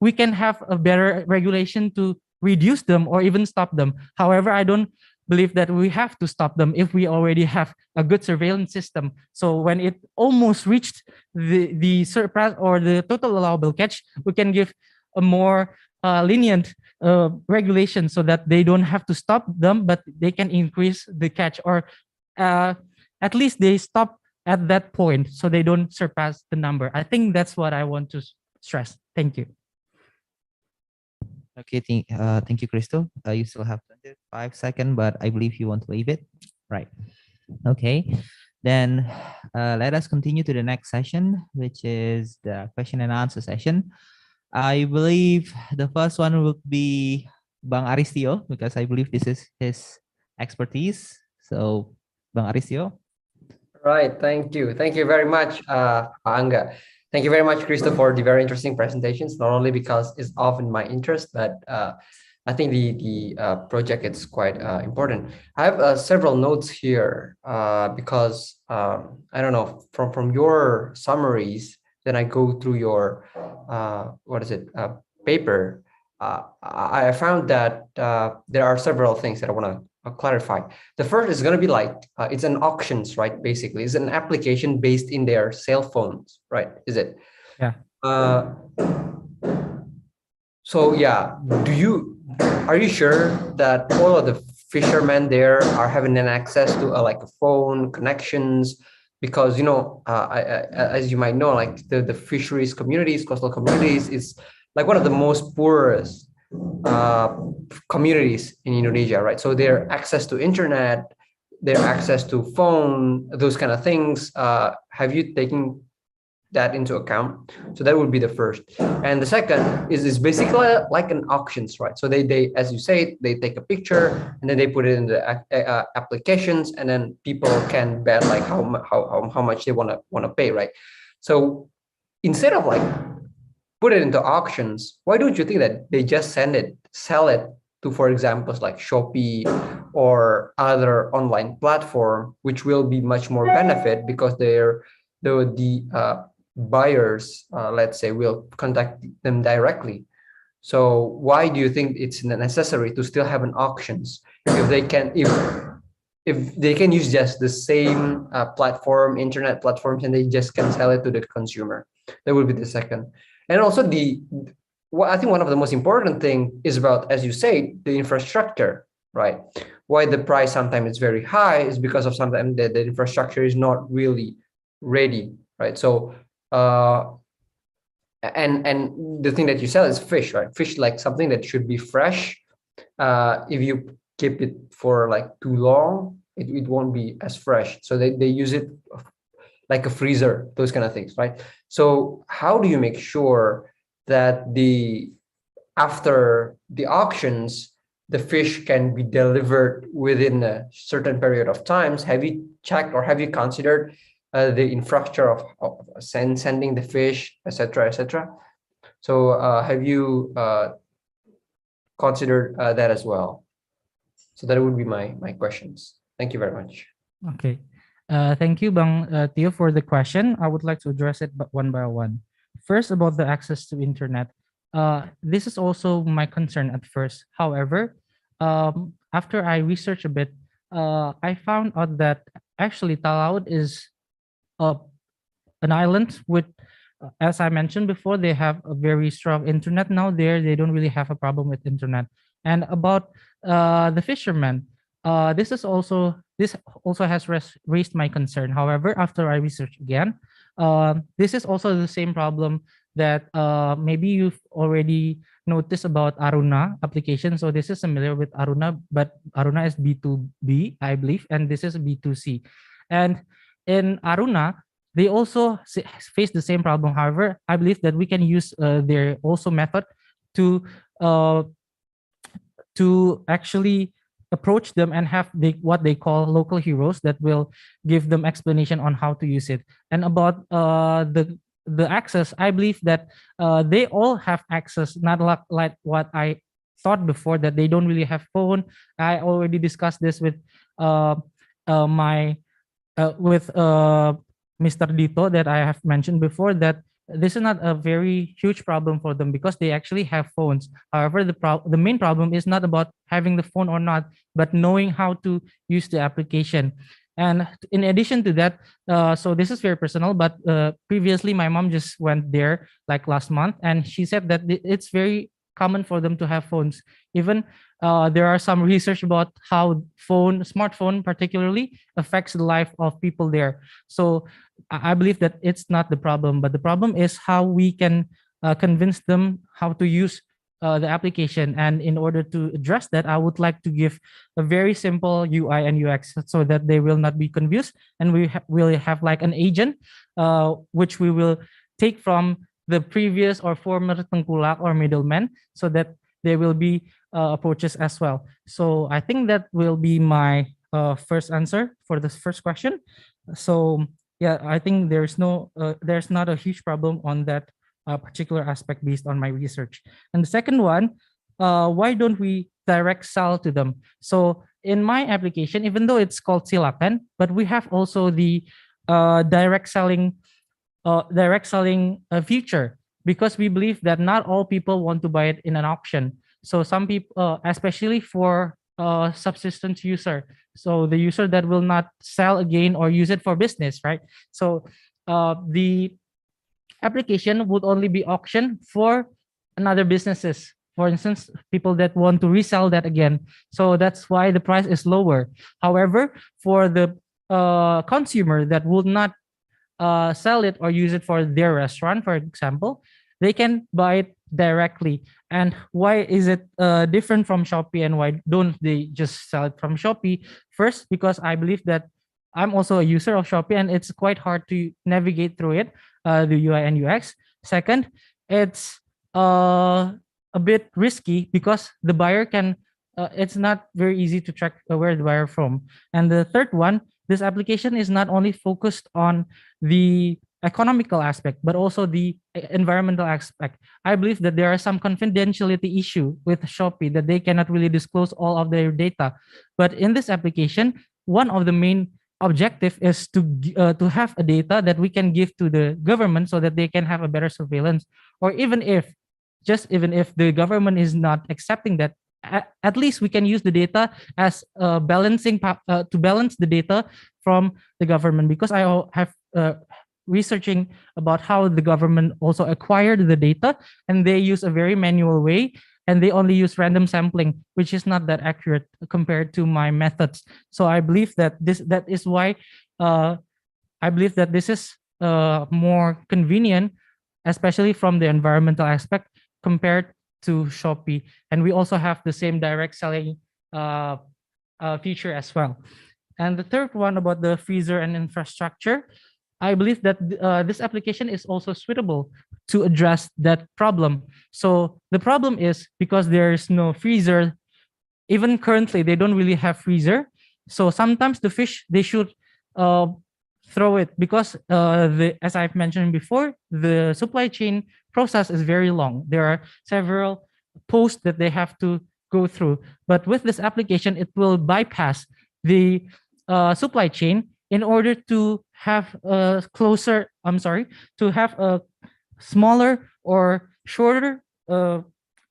we can have a better regulation to reduce them or even stop them. However, I don't believe that we have to stop them if we already have a good surveillance system. So when it almost reached the surpass or the total allowable catch, we can give a more lenient regulation so that they don't have to stop them, but they can increase the catch, or at least they stop at that point so they don't surpass the number. I think that's what I want to stress. Thank you. Okay, thank you, Crystal. You still have 25 seconds, but I believe you want to leave it. Right. Okay. Then let us continue to the next session, which is the question and answer session. I believe the first one will be Bang Aristio, because I believe this is his expertise. So, Bang Aristio. Right. Thank you. Thank you very much, Angga. Thank you very much, Crystal, for the very interesting presentations, not only because it's often my interest, but I think the project is quite important. I have several notes here because I don't know, from your summaries, then I go through your paper. I found that there are several things that I want to clarify. The first is going to be like it's an auctions, right? Basically, it's an application based in their cell phones, right? Is it? Yeah. So yeah, are you sure that all of the fishermen there are having an access to like a phone connections? Because as you might know, like the fisheries communities, coastal communities, is like one of the most poorest communities in Indonesia, right? So their access to internet, their access to phone, those kind of things. Have you taken that into account? So that would be the first. And the second is basically like an auctions, right? So they as you say, they take a picture and then they put it in the applications, and then people can bet like how much they want to pay, right? So instead of like put it into auctions, why don't you think that they just sell it to, for example, like Shopee or other online platform, which will be much more benefit because the buyers, let's say, will contact them directly. So why do you think it's necessary to still have an auctions if they can use just the same internet platforms, and they just can sell it to the consumer? That would be the second. And also I think one of the most important thing is about, as you say, the infrastructure, right? Why the price sometimes is very high is because of sometimes the infrastructure is not really ready, right? So and the thing that you sell is fish, right? Fish, like something that should be fresh. If you keep it for like too long, it won't be as fresh. So they use it like a freezer, those kind of things, right? So how do you make sure that after the auctions, the fish can be delivered within a certain period of times? Have you checked or have you considered the infrastructure of sending the fish, etc., etc.? So have you considered that as well? So that would be my questions. Thank you very much. Okay. Thank you, Bang Tio, for the question. I would like to address it one by one. First, about the access to internet. This is also my concern at first. However, after I researched a bit, I found out that actually Talaud is an island with, as I mentioned before, they have a very strong internet now there. They don't really have a problem with internet. And about the fishermen, this also has raised my concern. However, after I researched again, this is also the same problem that maybe you've already noticed about Aruna application. So this is similar with Aruna, but Aruna is B2B, I believe, and this is B2C. And in Aruna, they also face the same problem. However, I believe that we can use their also method to actually approach them and have what they call local heroes that will give them explanation on how to use it. And about the access, I believe that they all have access, not like what I thought before, that they don't really have phone. I already discussed this with Mr. Dito, that I have mentioned before, that this is not a very huge problem for them because they actually have phones. However, the main problem is not about having the phone or not, but knowing how to use the application. And in addition to that, so this is very personal, but previously my mom just went there like last month, and she said that it's very common for them to have phones. Even there are some research about how smartphone particularly affects the life of people there. So I believe that it's not the problem, but the problem is how we can convince them how to use the application. And in order to address that, I would like to give a very simple UI and UX so that they will not be confused. And we will have like an agent, which we will take from the previous or former tengkulak or middleman, so that there will be approaches as well. So I think that will be my first answer for this first question. So yeah, I think there's not a huge problem on that particular aspect based on my research. And the second one, why don't we direct sell to them? So in my application, even though it's called Silakan, but we have also the direct selling feature, because we believe that not all people want to buy it in an auction. So some people, especially for subsistence user, so the user that will not sell again or use it for business, right? So the application would only be auctioned for another businesses. For instance, people that want to resell that again. So that's why the price is lower. However, for the consumer that would not sell it or use it for their restaurant, for example, they can buy it directly. And why is it different from Shopee, and why don't they just sell it from Shopee? First, because I believe that I'm also a user of Shopee and it's quite hard to navigate through it, the UI and UX. Second, it's a bit risky because the buyer can, it's not very easy to track where the buyer from. And the third one, this application is not only focused on the economical aspect, but also the environmental aspect. I believe that there are some confidentiality issue with Shopee that they cannot really disclose all of their data. But in this application, one of the main objective is to have a data that we can give to the government so that they can have a better surveillance. Or even if the government is not accepting that, at least we can use the data as balancing to balance the data from the government, because I have researching about how the government also acquired the data, and they use a very manual way, and they only use random sampling, which is not that accurate compared to my methods. So I believe that that is why I believe that this is more convenient, especially from the environmental aspect compared to Shopee. And we also have the same direct selling feature as well. And the third one about the freezer and infrastructure, I believe that this application is also suitable to address that problem. So the problem is because there's no freezer, even currently they don't really have freezer. So sometimes the fish, they should throw it because as I've mentioned before, the supply chain process is very long. There are several posts that they have to go through. But with this application, it will bypass the supply chain in order to have a smaller or shorter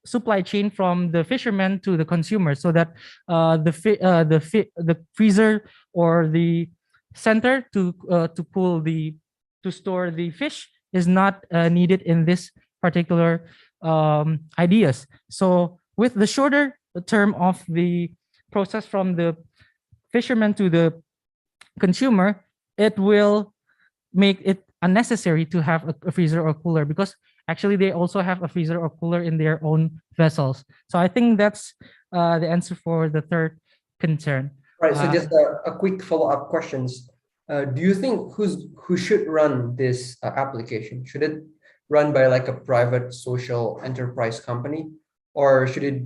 supply chain from the fisherman to the consumer, so that the freezer or the center to store the fish is not needed in this particular ideas. So with the shorter term of the process from the fisherman to the consumer, it will make it unnecessary to have a freezer or cooler, because actually they also have a freezer or cooler in their own vessels. So I think that's the answer for the third concern. Right. So just a quick follow-up questions. Do you think who should run this application? Should it run by like a private social enterprise company, or should it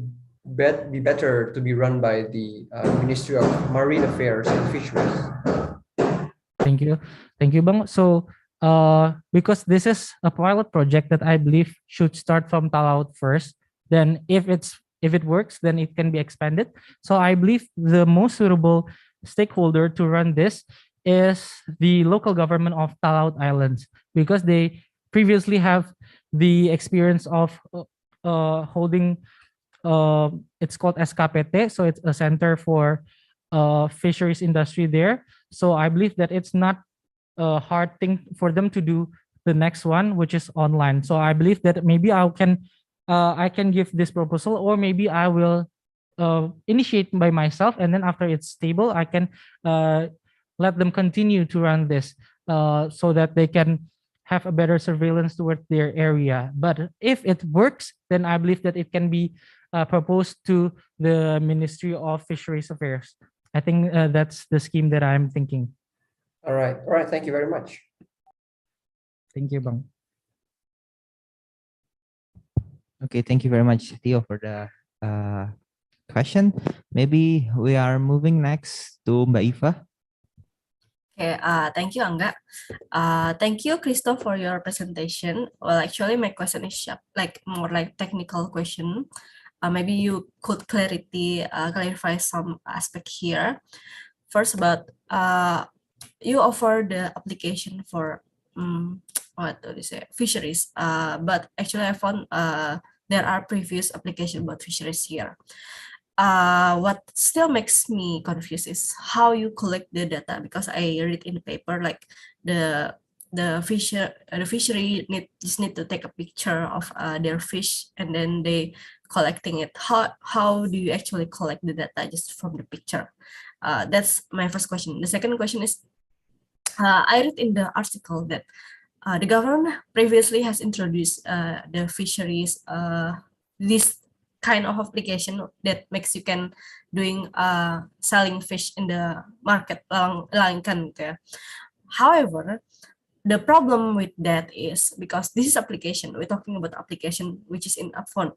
be better to be run by the Ministry of Marine Affairs and Fisheries? Thank you, Bang. So because this is a pilot project that I believe should start from Talaut first, then if it works, then it can be expanded. So I believe the most suitable stakeholder to run this is the local government of Talaut Islands, because they previously have the experience of holding it's called SKPT, so it's a center for fisheries industry there. So I believe that it's not a hard thing for them to do the next one, which is online. So I believe that maybe I can I can give this proposal, or maybe I will initiate by myself, and then after it's stable, I can let them continue to run this so that they can have a better surveillance towards their area. But if it works, then I believe that it can be proposed to the Ministry of Fisheries Affairs. I think that's the scheme that I'm thinking. All right. All right. Thank you very much. Thank you, Bang. Okay, thank you very much, Theo, for the question. Maybe we are moving next to Mbak Iva. Okay, thank you, Angga. Thank you, Christo, for your presentation. Well, actually, my question is more like technical question. Maybe you could clarify some aspect here. First, about you offer the application for what do you say, fisheries. But actually, I found there are previous applications about fisheries here. What still makes me confused is how you collect the data, because I read in the paper like the fishery just need to take a picture of their fish and then they collecting it. How do you actually collect the data just from the picture? That's my first question. The second question is, I read in the article that the government previously has introduced the fisheries this kind of application that makes you can doing selling fish in the market langkan. However, the problem with that is because this is application, we're talking about application which is in upfront,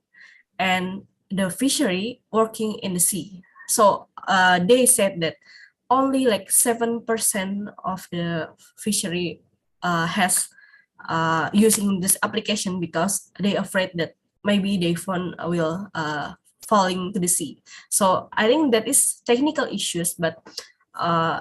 and the fishery working in the sea. So they said that only like 7% of the fishery has using this application because they afraid that maybe their phone will falling to the sea. So I think that is technical issues, but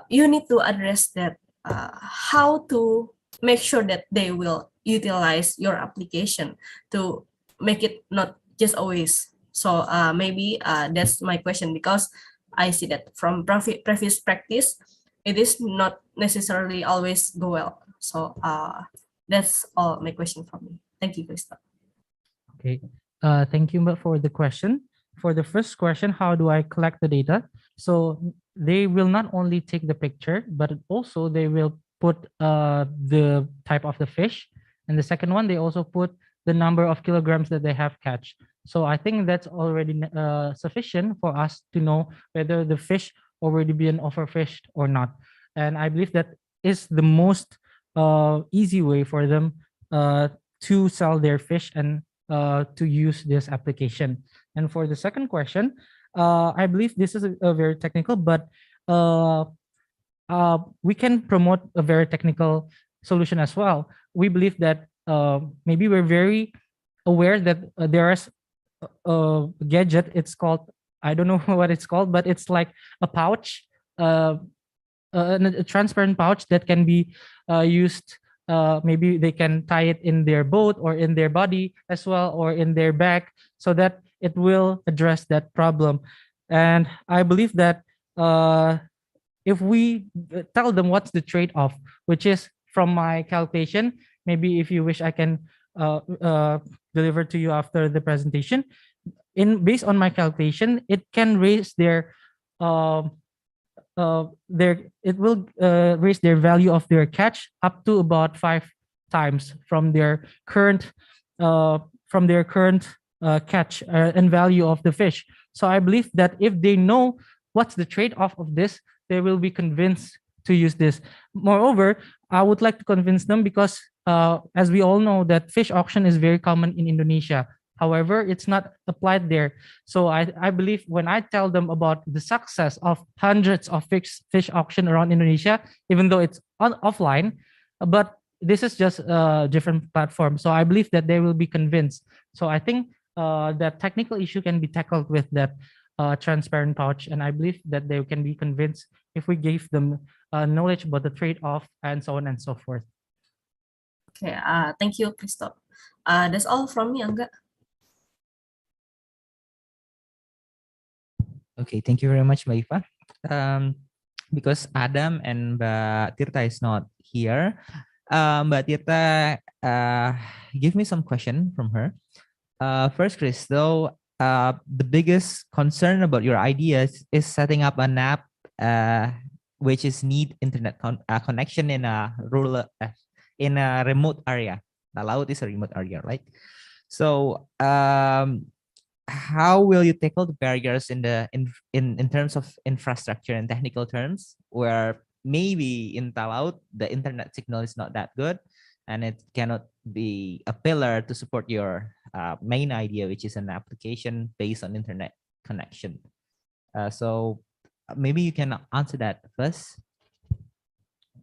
you need to address that, how to make sure that they will utilize your application to make it not just always. So maybe that's my question, because I see that from previous practice, it is not necessarily always go well. So that's all my question from me. Thank you, Krista. Okay. Thank you for the question. For the first question, how do I collect the data? So they will not only take the picture, but also they will put the type of the fish. And the second one, they also put the number of kilograms that they have catch. So I think that's already sufficient for us to know whether the fish already been overfished or not. And I believe that is the most easy way for them to sell their fish and to use this application. And for the second question, I believe this is a very technical, but we can promote a very technical solution as well. We believe that maybe we're very aware that there is a gadget. It's called, I don't know what it's called, but it's like a pouch, a transparent pouch that can be used. Maybe they can tie it in their boat or in their body as well, or in their bag, so that it will address that problem. And I believe that if we tell them what's the trade-off, which is from my calculation, maybe if you wish, I can deliver to you after the presentation. Based on my calculation, it can raise it will raise their value of their catch up to about 5 times from their current catch and value of the fish. So I believe that if they know what's the trade-off of this, they will be convinced to use this. Moreover, I would like to convince them because as we all know that fish auction is very common in Indonesia. However, it's not applied there. So I believe when I tell them about the success of hundreds of fish auction around Indonesia, even though it's offline, but this is just a different platform. So I believe that they will be convinced. So I think that technical issue can be tackled with that transparent pouch. And I believe that they can be convinced if we give them knowledge about the trade-off and so on and so forth. Okay, thank you, Christoph. That's all from me, Angga. Okay, thank you very much, Mbak Iva. Because Adam and Mbak Tirta is not here, Mbak Tirta give me some question from her. First, Chris, though, the biggest concern about your ideas is setting up an app which is need internet connection in a rural, in a remote area. Laut is a remote area, right? So, how will you tackle the barriers in the in terms of infrastructure and technical terms, where maybe in Talaut the internet signal is not that good, and it cannot be a pillar to support your main idea, which is an application based on internet connection. So maybe you can answer that first.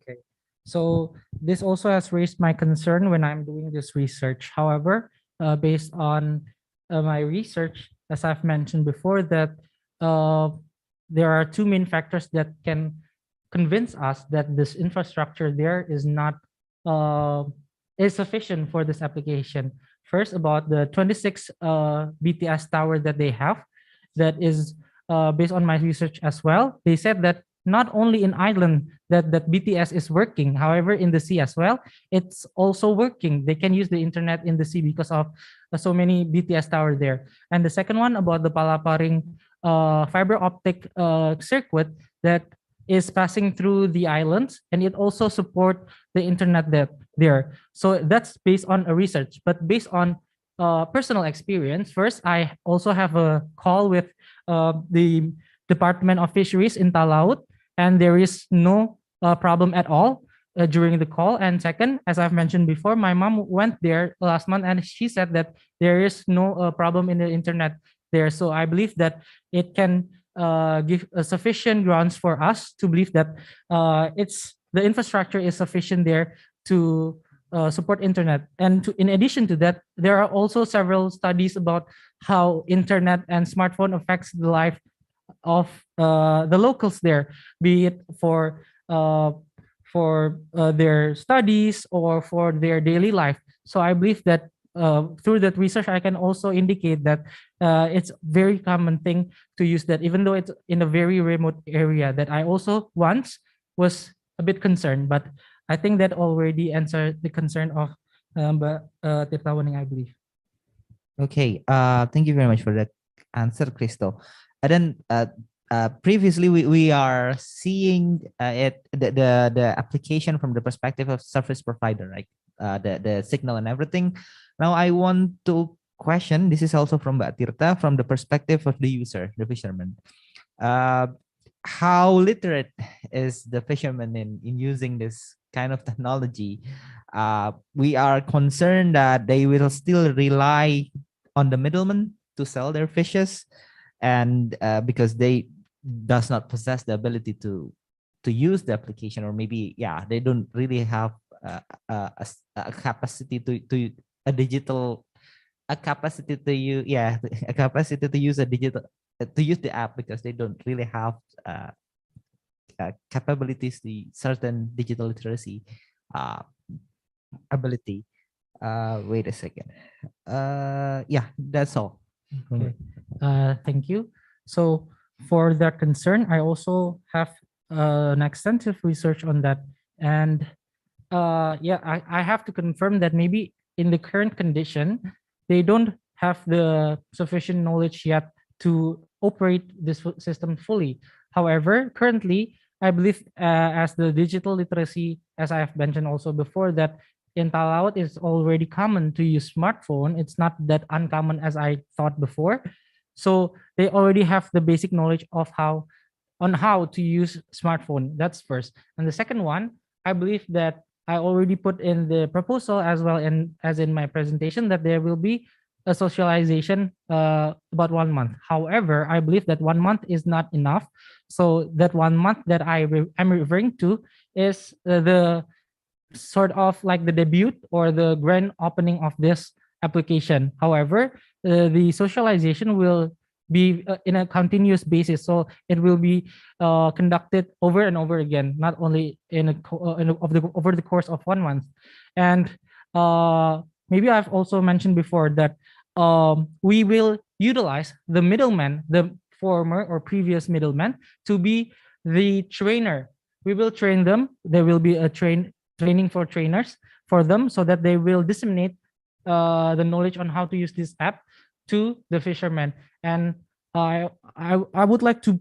Okay. So this also has raised my concern when I'm doing this research. However, based on my research, as I've mentioned before, that there are two main factors that can convince us that this infrastructure there is not is sufficient for this application. First, about the 26 BTS tower that they have, that is based on my research as well. They said that not only in island that BTS is working, however, in the sea as well, it's also working. They can use the internet in the sea because of so many BTS tower there. And the second one about the Palaparing fiber optic circuit that is passing through the islands, and it also support the internet there. So that's based on a research, but based on personal experience. First, I also have a call with the Department of Fisheries in Talaut, and there is no problem at all during the call. And second, as I've mentioned before, my mom went there last month, and she said that there is no problem in the internet there. So I believe that it can give sufficient grounds for us to believe that it's the infrastructure is sufficient there to support internet. And in addition to that, there are also several studies about how internet and smartphone affects the life of the locals there, be it for their studies or for their daily life. So I believe that through that research, I can also indicate that it's very common thing to use that, even though it's in a very remote area. That I also once was a bit concerned, but I think that already answered the concern of Tirtawaning, I believe. Okay. Thank you very much for that answer, Crystal. And then previously we are seeing the application from the perspective of service provider, right? The signal and everything. Now I want to question, this is also from Mbak Tirta, from the perspective of the user, the fisherman. How literate is the fisherman in using this kind of technology? We are concerned that they will still rely on the middleman to sell their fishes, and because they does not possess the ability to use the application, or maybe they don't really have a capacity to a digital a capacity to use a capacity to use a digital to use the app, because they don't really have capabilities to certain digital literacy ability. Wait a second. That's all. Okay. Thank you. So for that concern, I also have an extensive research on that. And I have to confirm that maybe in the current condition, they don't have the sufficient knowledge yet to operate this system fully. However, currently, I believe as the digital literacy, as I have mentioned also before, that in Talaut it's already common to use smartphone. It's not that uncommon as I thought before. So they already have the basic knowledge of how to use smartphone. That's first. And the second one, I believe that I already put in the proposal as well, and as in my presentation, that there will be a socialization about 1 month. However, I believe that 1 month is not enough. So that 1 month that I'm referring to is the sort of like the debut or the grand opening of this application. However, the socialization will be in a continuous basis, so it will be conducted over and over again, not only over the course of 1 month. And maybe I've also mentioned before that we will utilize the middleman, the former or previous middleman, to be the trainer. We will train them. There will be a training for trainers for them, so that they will disseminate the knowledge on how to use this app to the fishermen. And I would like to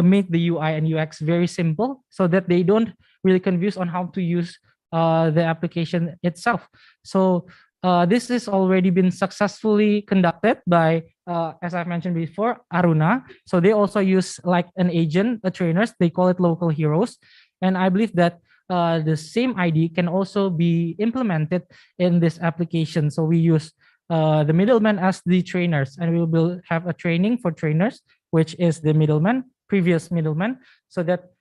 make the UI and UX very simple so that they don't really confuse on how to use the application itself. So this has already been successfully conducted by, as I mentioned before, Aruna. So they also use like an agent, a trainers. They call it local heroes, and I believe that the same ID can also be implemented in this application. So we use the middleman as the trainers, and we will have a training for trainers, which is the middleman, previous middleman, so that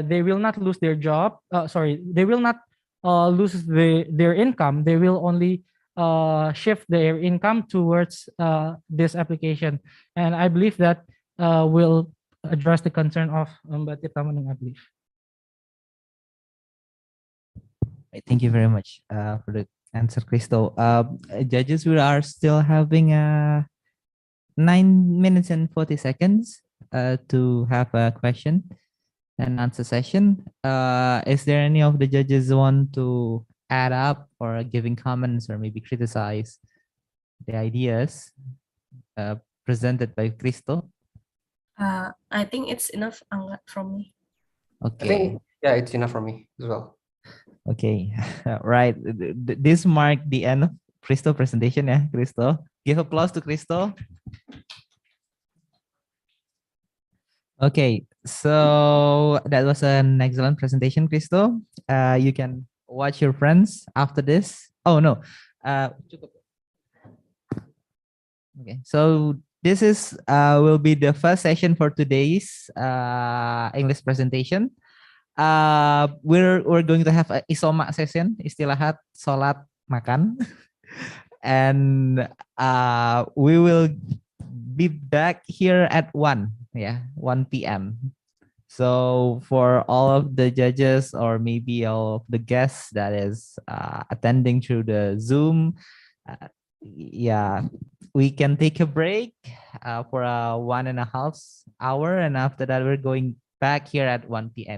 they will not lose their job. They will not lose their income. They will only shift their income towards this application. And I believe that will address the concern of Mbak Tirta Manung, I believe. Right, thank you very much for the answer, Crystal. Judges, we are still having 9 minutes and 40 seconds to have a question and answer session. Is there any of the judges want to add up or giving comments or maybe criticize the ideas presented by Crystal? I think it's enough, Angga, from me. I Okay. think, yeah, it's enough for me as well. Okay, right. This marked the end of Crystal presentation, yeah, Crystal. Give applause to Crystal. Okay, so that was an excellent presentation, Crystal. You can watch your friends after this. Oh no. Cukup. Okay, so this is will be the first session for today's English presentation. We're going to have a isoma session, istilahat sholat makan, and we will be back here at 1 p.m. So for all of the judges or maybe all of the guests that is attending through the Zoom, we can take a break for a 1.5 hour, and after that we're going back here at 1 p.m.